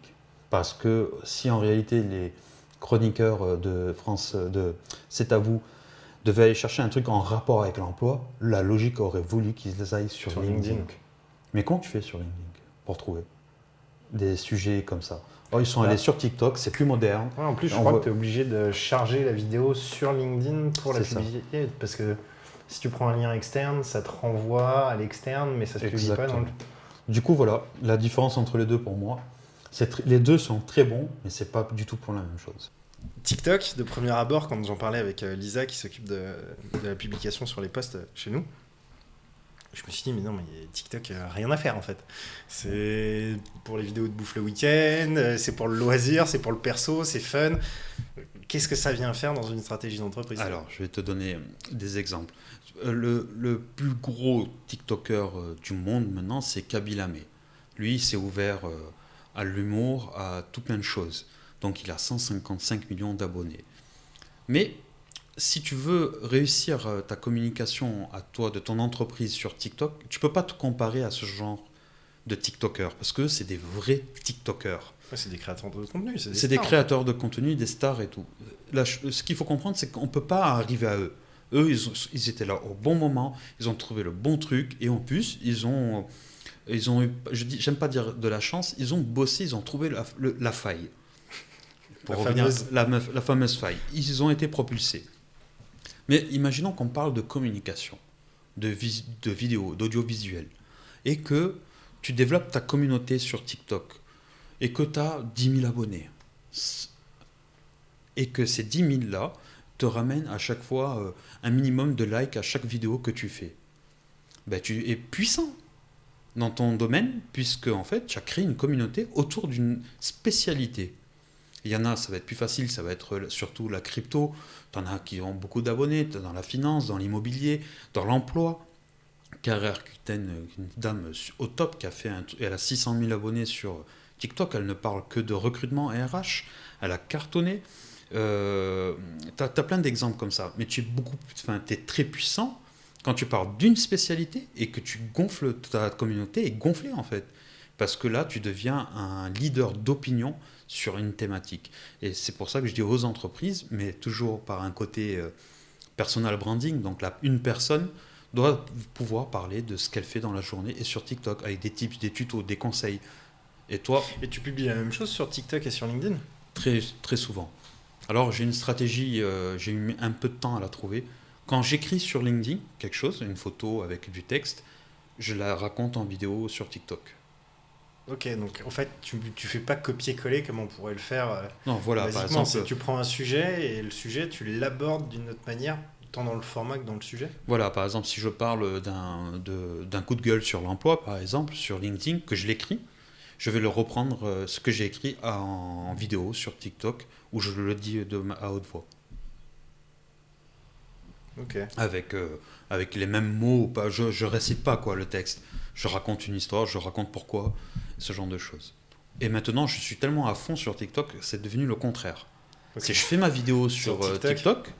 Parce que si en réalité les chroniqueurs de France, de C'est à vous, devaient aller chercher un truc en rapport avec l'emploi, la logique aurait voulu qu'ils aillent sur LinkedIn. Mais comment tu fais sur LinkedIn pour trouver des sujets comme ça? Oh, ils sont allés sur TikTok, c'est plus moderne. Ouais, en plus, je crois que tu es obligé de charger la vidéo sur LinkedIn pour la publicité. Parce que si tu prends un lien externe, ça te renvoie à l'externe, mais ça ne se publie pas dans le... Du coup, voilà, la différence entre les deux pour moi, les deux sont très bons, mais c'est pas du tout pour la même chose. TikTok, de premier abord, quand j'en parlais avec Lisa qui s'occupe de la publication sur les posts chez nous, je me suis dit, mais non, mais TikTok, rien à faire en fait. C'est pour les vidéos de bouffe le week-end, c'est pour le loisir, c'est pour le perso, c'est fun. Qu'est-ce que ça vient faire dans une stratégie d'entreprise? Alors, je vais te donner des exemples. Le plus gros TikToker du monde maintenant, c'est Kaby Lame. Lui, il s'est ouvert à l'humour, à tout plein de choses. Donc, il a 155 millions d'abonnés. Mais si tu veux réussir ta communication à toi, de ton entreprise sur TikTok, tu ne peux pas te comparer à ce genre de TikTokers, parce que c'est des vrais TikTokers. Ouais, c'est des créateurs de contenu. C'est des créateurs de contenu, des stars et tout. Là, ce qu'il faut comprendre, c'est qu'on ne peut pas arriver à eux. Eux, ils étaient là au bon moment, ils ont trouvé le bon truc, et en plus, ils ont eu, j'aime pas dire de la chance, ils ont bossé, ils ont trouvé la faille. La fameuse faille. Ils ont été propulsés. Mais imaginons qu'on parle de communication, de vidéo, d'audiovisuel, et que tu développes ta communauté sur TikTok, et que tu as 10 000 abonnés, et que ces 10 000 là te ramènent à chaque fois un minimum de likes à chaque vidéo que tu fais. Ben, tu es puissant dans ton domaine, puisque en fait, tu as créé une communauté autour d'une spécialité. Il y en a, ça va être plus facile, ça va être surtout la crypto. Tu en as qui ont beaucoup d'abonnés dans la finance, dans l'immobilier, dans l'emploi. Carrère Cuten, une dame au top qui a fait elle a 600 000 abonnés sur TikTok. Elle ne parle que de recrutement et RH. Elle a cartonné. T'as plein d'exemples comme ça. Mais tu es très puissant quand tu parles d'une spécialité et que tu gonfles, ta communauté est gonflée en fait. Parce que là, tu deviens un leader d'opinion sur une thématique. Et c'est pour ça que je dis aux entreprises, mais toujours par un côté personal branding, donc là, une personne doit pouvoir parler de ce qu'elle fait dans la journée et sur TikTok, avec des tips, des tutos, des conseils. Et toi... Et tu publies la même chose sur TikTok et sur LinkedIn? Très, très souvent. Alors j'ai une stratégie, j'ai eu un peu de temps à la trouver. Quand j'écris sur LinkedIn quelque chose, une photo avec du texte, je la raconte en vidéo sur TikTok. Ok, donc en fait, tu fais pas copier-coller comme on pourrait le faire. Non, voilà, par exemple, tu prends un sujet et le sujet, tu l'abordes d'une autre manière, tant dans le format que dans le sujet. Voilà, par exemple, si je parle d'un coup de gueule sur l'emploi, par exemple, sur LinkedIn, que je l'écris, je vais le reprendre, ce que j'ai écrit en vidéo sur TikTok, où je le dis à haute voix. Ok. Avec les mêmes mots, je récite pas le texte. Je raconte une histoire, je raconte pourquoi, ce genre de choses. Et maintenant, je suis tellement à fond sur TikTok, c'est devenu le contraire. Okay. Je fais ma vidéo sur TikTok,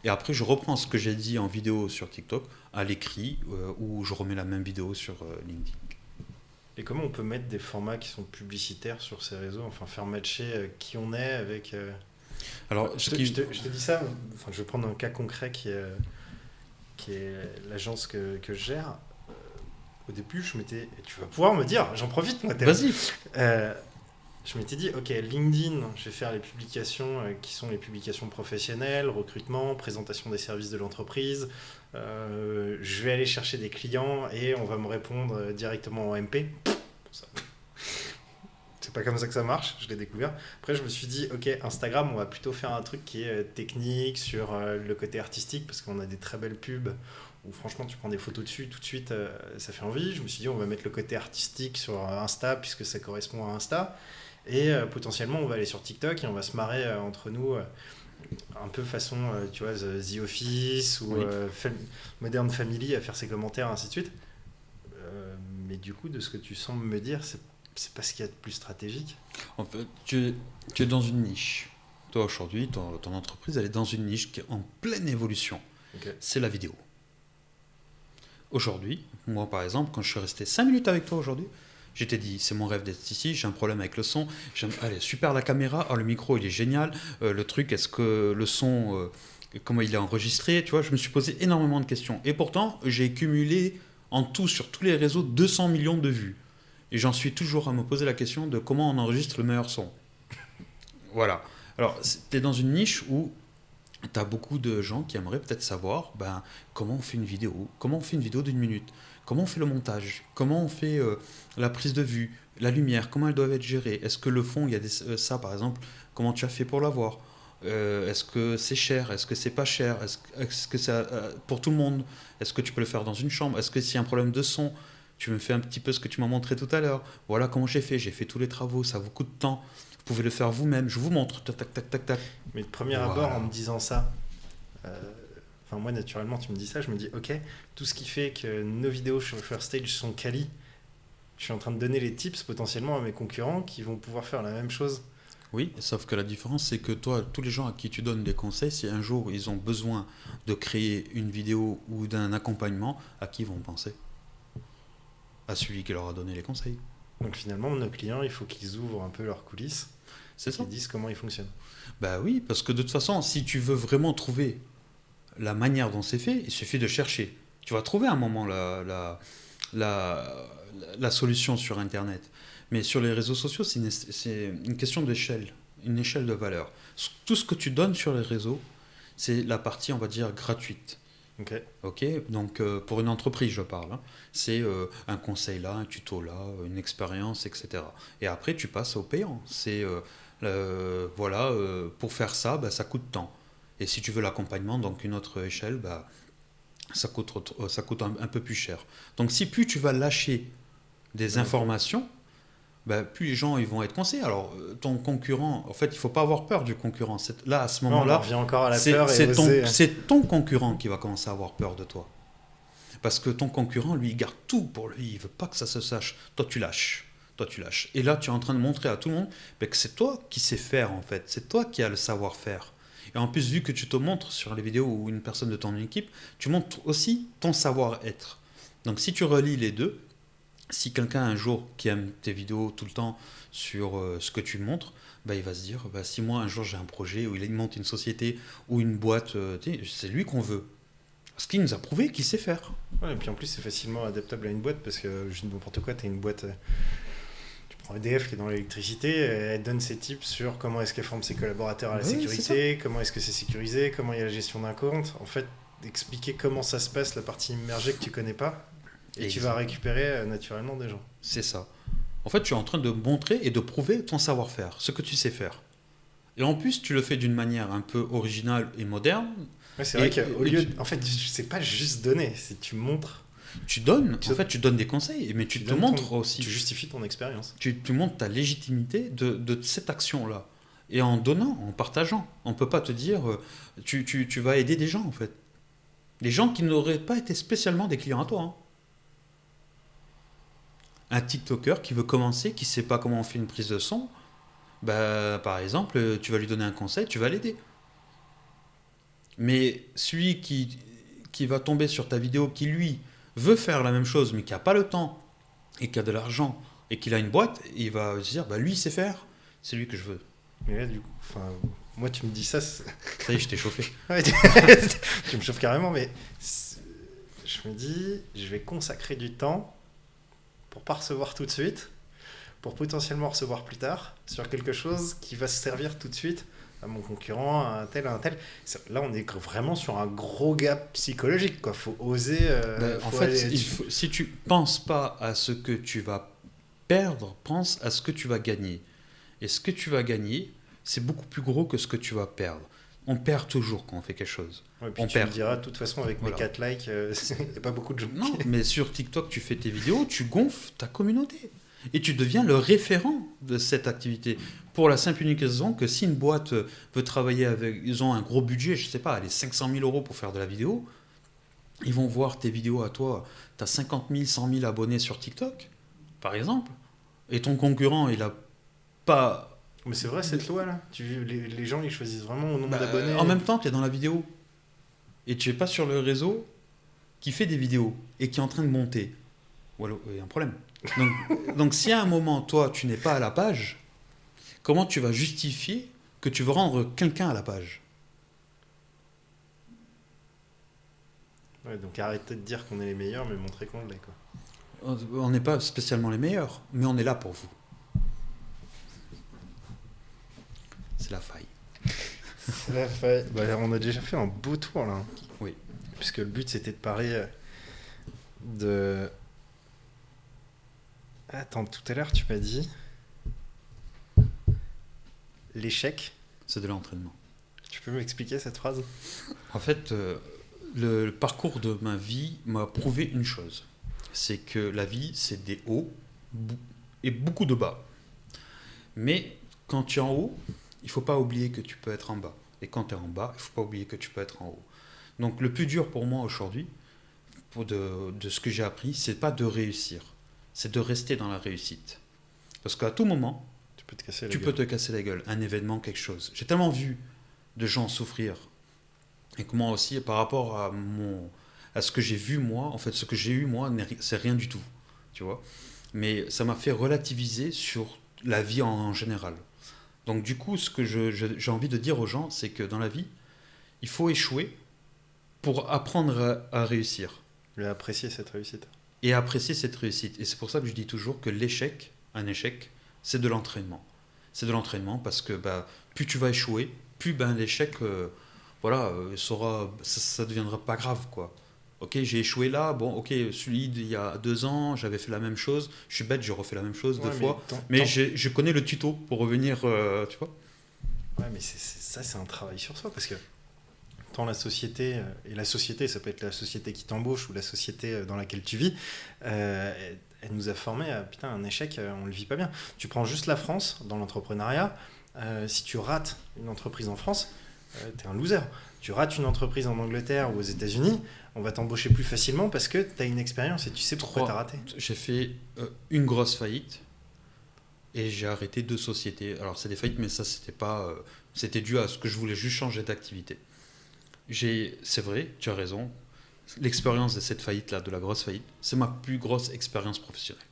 et après je reprends ce que j'ai dit en vidéo sur TikTok à l'écrit, ou je remets la même vidéo sur LinkedIn. Et comment on peut mettre des formats qui sont publicitaires sur ces réseaux, enfin faire matcher qui on est avec... Alors, je te dis ça, enfin, je vais prendre un cas concret qui est l'agence que je gère. Au début, tu vas pouvoir me dire, j'en profite moi. Vas-y. Je m'étais dit, ok, LinkedIn, je vais faire les publications qui sont les publications professionnelles, recrutement, présentation des services de l'entreprise. Je vais aller chercher des clients et on va me répondre directement en MP. C'est pas comme ça que ça marche, je l'ai découvert. Après, je me suis dit, ok, Instagram, on va plutôt faire un truc qui est technique sur le côté artistique parce qu'on a des très belles pubs où franchement tu prends des photos dessus tout de suite ça fait envie. Je me suis dit on va mettre le côté artistique sur Insta puisque ça correspond à Insta et potentiellement on va aller sur TikTok et on va se marrer entre nous un peu façon tu vois The Office ou Modern Family à faire ses commentaires ainsi de suite mais du coup de ce que tu sembles me dire c'est pas ce qu'il y a de plus stratégique. En fait tu es dans une niche. Toi aujourd'hui ton entreprise elle est dans une niche qui est en pleine évolution. Okay. C'est la vidéo. Aujourd'hui, moi par exemple, quand je suis resté 5 minutes avec toi aujourd'hui, j'étais dit, c'est mon rêve d'être ici, j'ai un problème avec le son, allez, super la caméra, oh, le micro il est génial, le truc, est-ce que le son, comment il est enregistré, tu vois, je me suis posé énormément de questions. Et pourtant, j'ai cumulé en tout, sur tous les réseaux, 200 millions de vues. Et j'en suis toujours à me poser la question de comment on enregistre le meilleur son. Voilà. Alors, tu es dans une niche où tu as beaucoup de gens qui aimeraient peut-être savoir comment on fait une vidéo, comment on fait une vidéo d'une minute, comment on fait le montage, comment on fait la prise de vue, la lumière, comment elles doivent être gérées. Est-ce que le fond, il y a ça par exemple, comment tu as fait pour l'avoir. Est-ce que c'est cher? Est-ce que c'est pas cher? Est-ce que c'est pour tout le monde? Est-ce que tu peux le faire dans une chambre? Est-ce que s'il y a un problème de son, tu me fais un petit peu ce que tu m'as montré tout à l'heure? Voilà comment j'ai fait tous les travaux, ça vous coûte de temps. Vous pouvez le faire vous-même, je vous montre, tac, tac, tac, tac, tac. Mais de premier abord, en me disant ça, moi naturellement, tu me dis ça, je me dis, ok, tout ce qui fait que nos vidéos sur First Stage sont quali, je suis en train de donner les tips potentiellement à mes concurrents qui vont pouvoir faire la même chose. Oui, sauf que la différence, c'est que toi, tous les gens à qui tu donnes des conseils, si un jour ils ont besoin de créer une vidéo ou d'un accompagnement, à qui ils vont penser? À celui qui leur a donné les conseils. Donc finalement, nos clients, il faut qu'ils ouvrent un peu leurs coulisses, C'est ça. qu'ils disent comment ils fonctionnent. Bah oui, parce que de toute façon, si tu veux vraiment trouver la manière dont c'est fait, il suffit de chercher. Tu vas trouver à un moment la solution sur Internet. Mais sur les réseaux sociaux, c'est une question d'échelle, une échelle de valeur. Tout ce que tu donnes sur les réseaux, c'est la partie, on va dire, gratuite. Ok, donc pour une entreprise, je parle. Hein. C'est un conseil là, un tuto là, une expérience, etc. Et après, tu passes au payant. C'est voilà, pour faire ça, ça coûte tant. Et si tu veux l'accompagnement, donc une autre échelle, ça coûte un peu plus cher. Donc si plus tu vas lâcher des informations, plus les gens ils vont être conseillés. Alors ton concurrent, en fait, il faut pas avoir peur du concurrent. Là, à ce moment-là, on revient encore à la peur et c'est ton concurrent qui va commencer à avoir peur de toi. Parce que ton concurrent, lui, il garde tout pour lui. Il veut pas que ça se sache. Toi, tu lâches. Et là, tu es en train de montrer à tout le monde que c'est toi qui sais faire, en fait. C'est toi qui as le savoir-faire. Et en plus, vu que tu te montres sur les vidéos ou une personne de ton équipe, tu montres aussi ton savoir-être. Donc, si tu relis les deux, si quelqu'un un jour qui aime tes vidéos tout le temps sur ce que tu montres, il va se dire, si moi un jour j'ai un projet où il monte une société ou une boîte, c'est lui qu'on veut. Parce qu'il nous a prouvé qu'il sait faire. Ouais, et puis en plus c'est facilement adaptable à une boîte parce que je dis n'importe quoi, tu as une boîte, tu prends EDF qui est dans l'électricité, elle donne ses tips sur comment est-ce qu'elle forme ses collaborateurs à la sécurité, comment est-ce que c'est sécurisé, comment il y a la gestion d'un compte. En fait, expliquer comment ça se passe, la partie immergée que tu connais pas. Et tu vas récupérer naturellement des gens. C'est ça. En fait, tu es en train de montrer et de prouver ton savoir-faire, ce que tu sais faire. Et en plus, tu le fais d'une manière un peu originale et moderne. Ouais, c'est vrai qu'au lieu... En fait, c'est pas juste donner, c'est tu montres. Tu donnes, en fait, tu donnes des conseils, mais tu te montres aussi. Tu justifies ton expérience. Tu montres ta légitimité de cette action-là. Et en donnant, en partageant. On ne peut pas te dire, tu vas aider des gens, en fait. Des gens qui n'auraient pas été spécialement des clients à toi. Hein. Un TikToker qui veut commencer, qui ne sait pas comment on fait une prise de son, par exemple, tu vas lui donner un conseil, tu vas l'aider. Mais celui qui va tomber sur ta vidéo, qui lui veut faire la même chose, mais qui n'a pas le temps, et qui a de l'argent, et qu'il a une boîte, il va se dire, lui il sait faire, c'est lui que je veux. Mais là, du coup, moi tu me dis ça... Ça y est, je t'ai chauffé. Tu me chauffes carrément, mais je me dis, je vais consacrer du temps pour pas recevoir tout de suite, pour potentiellement recevoir plus tard, sur quelque chose qui va se servir tout de suite à mon concurrent, à un tel, à un tel. Là, on est vraiment sur un gros gap psychologique, quoi. Faut oser... en fait, si tu penses pas à ce que tu vas perdre, pense à ce que tu vas gagner. Et ce que tu vas gagner, c'est beaucoup plus gros que ce que tu vas perdre. On perd toujours quand on fait quelque chose. Ouais, puis tu me diras, de toute façon, avec mes 4 likes, il n'y a pas beaucoup de gens. Non, mais sur TikTok, tu fais tes vidéos, tu gonfles ta communauté. Et tu deviens le référent de cette activité. Pour la simple et unique raison que si une boîte veut travailler avec... Ils ont un gros budget, je ne sais pas, allez, 500 000 € pour faire de la vidéo. Ils vont voir tes vidéos à toi. Tu as 50 000, 100 000 abonnés sur TikTok, par exemple. Et ton concurrent, il n'a pas... Mais c'est vrai, cette loi-là. Les gens, ils choisissent vraiment au nombre d'abonnés. En même temps, tu es dans la vidéo. Et tu n'es pas sur le réseau. qui fait des vidéos et qui est en train de monter, voilà, il y a un problème. Donc si à un moment, toi, tu n'es pas à la page, comment tu vas justifier que tu veux rendre quelqu'un à la page? Ouais, donc arrêtez de dire qu'on est les meilleurs, mais montrez qu'on l'est, quoi. On n'est pas spécialement les meilleurs, mais on est là pour vous. C'est la faille. C'est la faille. Bah, on a déjà fait un beau tour, là. Oui. Puisque le but, c'était de parler de... Attends, tout à l'heure, tu m'as dit... L'échec. C'est de l'entraînement. Tu peux m'expliquer cette phrase? En fait, le parcours de ma vie m'a prouvé une chose. C'est que la vie, c'est des hauts et beaucoup de bas. Mais quand tu es en haut, il ne faut pas oublier que tu peux être en bas. Et quand tu es en bas, il ne faut pas oublier que tu peux être en haut. Donc le plus dur pour moi aujourd'hui, de ce que j'ai appris, c'est pas de réussir. C'est de rester dans la réussite. Parce qu'à tout moment, Tu peux te casser la tu gueule. peux te casser la gueule. Un événement, quelque chose. J'ai tellement vu de gens souffrir. Et que moi aussi, par rapport à ce que j'ai vu moi, en fait, ce que j'ai eu moi, c'est rien du tout. Tu vois. Mais ça m'a fait relativiser sur la vie en général. Donc du coup, ce que j'ai envie de dire aux gens, c'est que dans la vie, il faut échouer pour apprendre à réussir. Et apprécier cette réussite. Et apprécier cette réussite. Et c'est pour ça que je dis toujours que un échec, c'est de l'entraînement. C'est de l'entraînement parce que plus tu vas échouer, plus l'échec, ça deviendra pas grave, quoi. Ok, j'ai échoué là, bon, ok, celui d'il y a 2 ans, j'avais fait la même chose, je suis bête, je refais la même chose 2 fois, mais je connais le tuto pour revenir, tu vois. Ouais, mais ça, c'est un travail sur soi, parce que tant la société, et la société, ça peut être la société qui t'embauche ou la société dans laquelle tu vis, elle nous a formés à, putain, un échec, on le vit pas bien. Tu prends juste la France, dans l'entrepreneuriat, si tu rates une entreprise en France, t'es un loser. Tu rates une entreprise en Angleterre ou aux États-Unis, on va t'embaucher plus facilement parce que tu as une expérience et tu sais pourquoi tu as raté. J'ai fait une grosse faillite et j'ai arrêté 2 sociétés. Alors, c'est des faillites, mais ça, c'était pas. C'était dû à ce que je voulais juste changer d'activité. C'est vrai, tu as raison. L'expérience de cette faillite-là, de la grosse faillite, c'est ma plus grosse expérience professionnelle.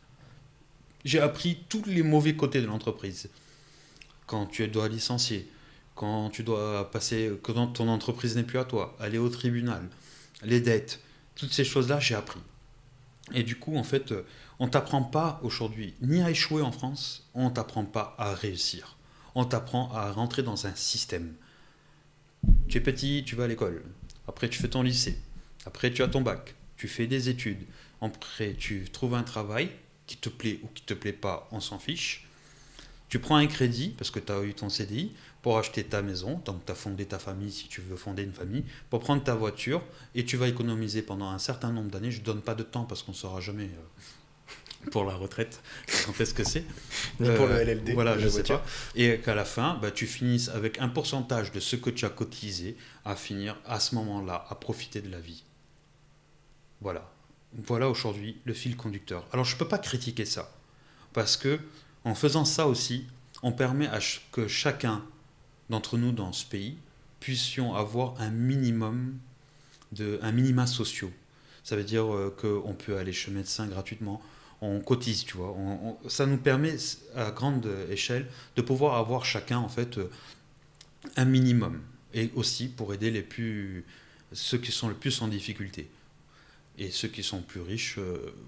J'ai appris tous les mauvais côtés de l'entreprise. Quand tu dois licencier, quand tu dois passer, quand ton entreprise n'est plus à toi, aller au tribunal, les dettes, toutes ces choses-là, j'ai appris. Et du coup, en fait, on ne t'apprend pas aujourd'hui ni à échouer en France, on ne t'apprend pas à réussir. On t'apprend à rentrer dans un système. Tu es petit, tu vas à l'école. Après, tu fais ton lycée. Après, tu as ton bac. Tu fais des études. Après, tu trouves un travail qui te plaît ou qui ne te plaît pas, on s'en fiche. Tu prends un crédit, parce que tu as eu ton CDI, pour acheter ta maison, donc tu as fondé ta famille si tu veux fonder une famille, pour prendre ta voiture, et tu vas économiser pendant un certain nombre d'années. Je ne donne pas de temps parce qu'on ne saura jamais pour la retraite quand est-ce que c'est. Ni pour le LLD. Voilà, je ne sais pas. Et qu'à la fin, tu finisses avec un pourcentage de ce que tu as cotisé à finir à ce moment-là, à profiter de la vie. Voilà. Voilà aujourd'hui le fil conducteur. Alors je ne peux pas critiquer ça, parce que en faisant ça aussi, on permet que chacun d'entre nous dans ce pays puissions avoir un minima sociaux. Ça veut dire qu'on peut aller chez le médecin gratuitement, on cotise, tu vois. Ça nous permet à grande échelle de pouvoir avoir chacun en fait un minimum, et aussi pour aider ceux qui sont le plus en difficulté. Et ceux qui sont plus riches,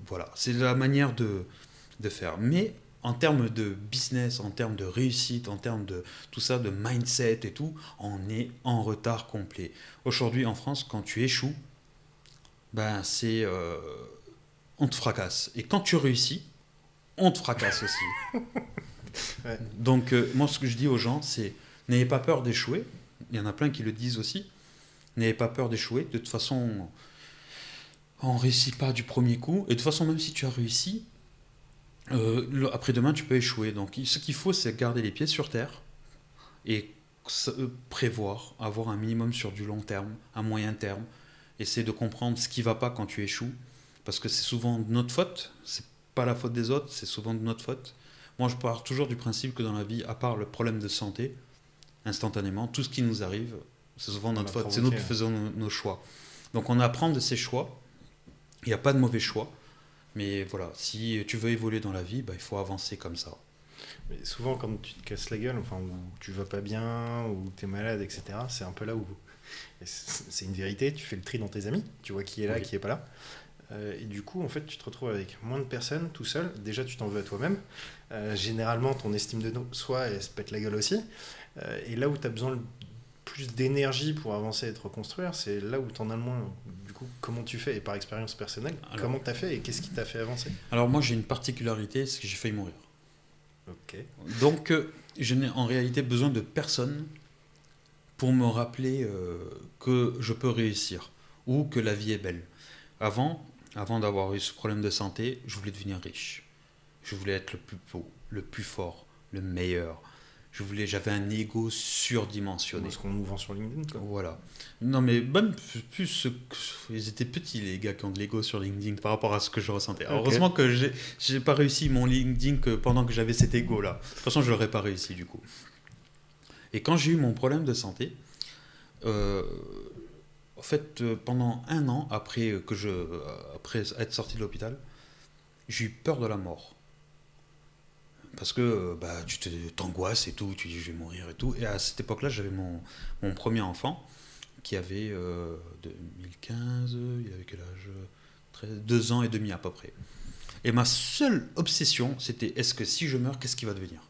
voilà. C'est la manière de faire. Mais en termes de business, en termes de réussite, en termes de tout ça, de mindset et tout, on est en retard complet. Aujourd'hui, en France, quand tu échoues, on te fracasse. Et quand tu réussis, on te fracasse aussi. Ouais. Donc, moi, ce que je dis aux gens, c'est n'ayez pas peur d'échouer. Il y en a plein qui le disent aussi. N'ayez pas peur d'échouer. De toute façon, on ne réussit pas du premier coup. Et de toute façon, même si tu as réussi, après-demain, tu peux échouer. Donc, ce qu'il faut, c'est garder les pieds sur terre et prévoir, avoir un minimum sur du long terme, un moyen terme. Essayer de comprendre ce qui ne va pas quand tu échoues. Parce que c'est souvent de notre faute. C'est pas la faute des autres, c'est souvent de notre faute. Moi, je pars toujours du principe que dans la vie, à part le problème de santé, instantanément, tout ce qui nous arrive, c'est souvent notre faute. C'est nous qui faisons nos choix. Donc, on apprend de ces choix Il n'y a pas de mauvais choix. Mais voilà, si tu veux évoluer dans la vie, il faut avancer comme ça. Mais souvent, quand tu te casses la gueule, enfin, ou tu vas pas bien, ou tu es malade, etc., c'est un peu là où. Et c'est une vérité, tu fais le tri dans tes amis, tu vois qui est là, Oui. qui est pas là. Et du coup, en fait, tu te retrouves avec moins de personnes, tout seul. Déjà, tu t'en veux à toi-même. Généralement, ton estime de soi, elle se pète la gueule aussi. Et là où tu as besoin plus d'énergie pour avancer et te reconstruire, c'est là où tu en as le moins. Du coup, comment tu fais? Et par expérience personnelle, comment tu as fait et qu'est-ce qui t'a fait avancer? Alors moi j'ai une particularité, c'est que j'ai failli mourir. Ok. Donc je n'ai en réalité besoin de personne pour me rappeler que je peux réussir ou que la vie est belle. Avant d'avoir eu ce problème de santé, je voulais devenir riche. Je voulais être le plus beau, le plus fort, le meilleur. J'avais un ego surdimensionné. Ce qu'on nous vend sur LinkedIn, quoi. Voilà. Non mais même plus, ils étaient petits les gars qui ont de l'ego sur LinkedIn par rapport à ce que je ressentais. Alors, Ok. heureusement que j'ai pas réussi mon LinkedIn que pendant que j'avais cet ego là. De toute façon je l'aurais pas réussi du coup. Et quand j'ai eu mon problème de santé, euh, en fait pendant un an après être sorti de l'hôpital, j'ai eu peur de la mort. Parce que t'angoisses et tout, tu dis je vais mourir et tout. Et à cette époque-là, j'avais mon premier enfant qui avait 2015, il avait quel âge 2 ans et demi à peu près. Et ma seule obsession, c'était est-ce que si je meurs, qu'est-ce qui va devenir?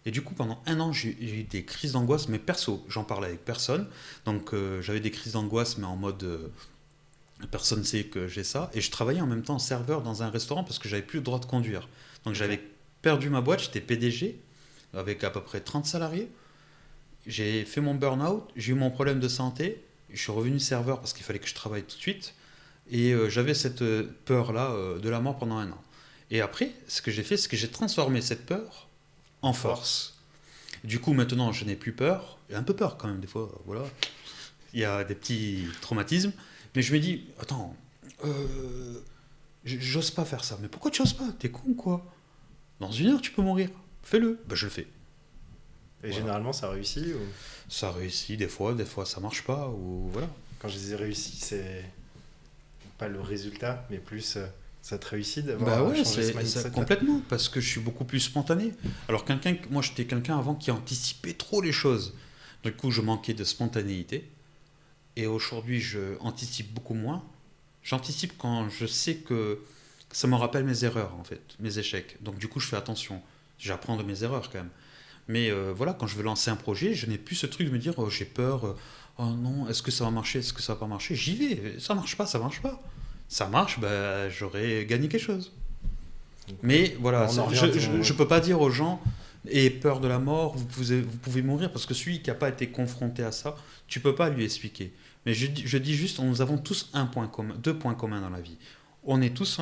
Et du coup, pendant un an, j'ai eu des crises d'angoisse, mais perso, j'en parlais avec personne. Donc j'avais des crises d'angoisse, mais en mode personne ne sait que j'ai ça. Et je travaillais en même temps serveur dans un restaurant parce que j'avais plus le droit de conduire. Donc j'avais perdu ma boîte, j'étais PDG avec à peu près 30 salariés. J'ai fait mon burn-out, j'ai eu mon problème de santé, je suis revenu serveur parce qu'il fallait que je travaille tout de suite. Et j'avais cette peur-là de la mort pendant un an. Et après, ce que j'ai fait, c'est que j'ai transformé cette peur en force. Du coup, maintenant, je n'ai plus peur. J'ai un peu peur quand même, des fois. Voilà. Il y a des petits traumatismes. Mais je me dis, attends, j'ose pas faire ça. Mais pourquoi tu oses pas? T'es con, quoi? Dans 1 heure, tu peux mourir. Fais-le. Ben, je le fais. Et Voilà. généralement, ça réussit ou... Ça réussit des fois ça marche pas. Ou voilà. Quand je disais réussi, c'est pas le résultat, mais plus ça te réussit d'avoir Bah ouais, changé ce mindset-là. complètement, parce que je suis beaucoup plus spontané. Alors moi j'étais quelqu'un avant qui anticipait trop les choses. Du coup, je manquais de spontanéité. Et aujourd'hui, je anticipe beaucoup moins. J'anticipe quand je sais que ça me rappelle mes erreurs, en fait, mes échecs. Donc du coup, je fais attention. J'apprends de mes erreurs quand même. Mais voilà, quand je veux lancer un projet, je n'ai plus ce truc de me dire oh, j'ai peur, oh non, est-ce que ça va marcher, est-ce que ça va pas marcher? J'y vais, ça marche pas, ça marche pas. Ça marche, bah, j'aurais gagné quelque chose. Mais voilà, On en revient je peux pas dire aux gens ayez peur de la mort, vous pouvez mourir, parce que celui qui n'a pas été confronté à ça, tu peux pas lui expliquer. Mais je dis juste, nous avons tous un point commun, 2 points communs dans la vie. On est tous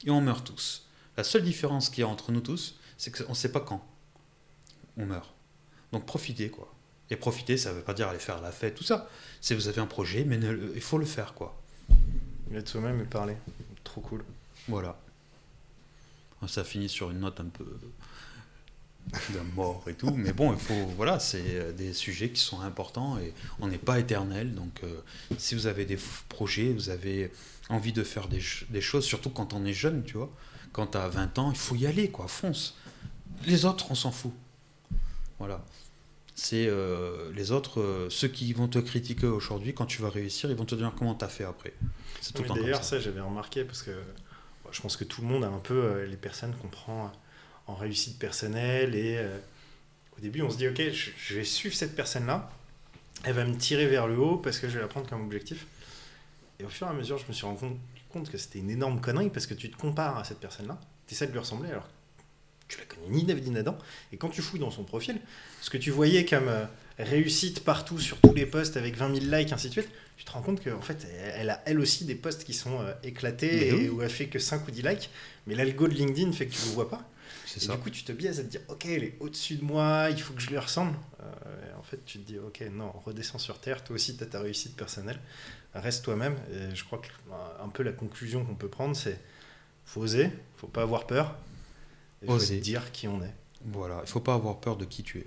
et on meurt tous. La seule différence qu'il y a entre nous tous, c'est qu'on ne sait pas quand on meurt. Donc profitez, quoi. Et profiter, ça ne veut pas dire aller faire la fête, tout ça. C'est vous avez un projet, mais il faut le faire, quoi. Être soi-même et parler. Trop cool. Voilà. Ça finit sur une note un peu de mort et tout, mais bon, voilà, c'est des sujets qui sont importants et on n'est pas éternel. Donc, si vous avez des projets, vous avez envie de faire des choses, surtout quand on est jeune, tu vois, quand tu as 20 ans, il faut y aller, quoi, fonce. Les autres, on s'en fout. Voilà. C'est les autres, ceux qui vont te critiquer aujourd'hui, quand tu vas réussir, ils vont te dire comment tu as fait après. C'est tout le temps comme D'ailleurs, ça. ça, j'avais remarqué parce que je pense que tout le monde a un peu les personnes qu'on prend en réussite personnelle et au début, on se dit ok, je vais suivre cette personne-là, elle va me tirer vers le haut parce que je vais la prendre comme objectif. Et au fur et à mesure, je me suis rendu compte que c'était une énorme connerie parce que tu te compares à cette personne-là, tu essaies de lui ressembler alors que tu la connais ni Neuf ni Adam. Et quand tu fouilles dans son profil, ce que tu voyais comme réussite partout sur tous les posts avec 20 000 likes, ainsi de suite, tu te rends compte qu'en fait, elle a elle aussi des posts qui sont éclatés et oui. où elle fait que 5 ou 10 likes, mais l'algo de LinkedIn fait que tu ne le vois pas. C'est Et ça. du coup, tu te biaises à te dire, ok, elle est au-dessus de moi, il faut que je lui ressemble. Et en fait, tu te dis, ok, non, redescends sur terre, toi aussi, tu as ta réussite personnelle, reste toi-même. Et je crois que un peu la conclusion qu'on peut prendre, c'est faut oser, faut pas avoir peur, il faut Oser. dire qui on est. Voilà, il ne faut pas avoir peur de qui tu es.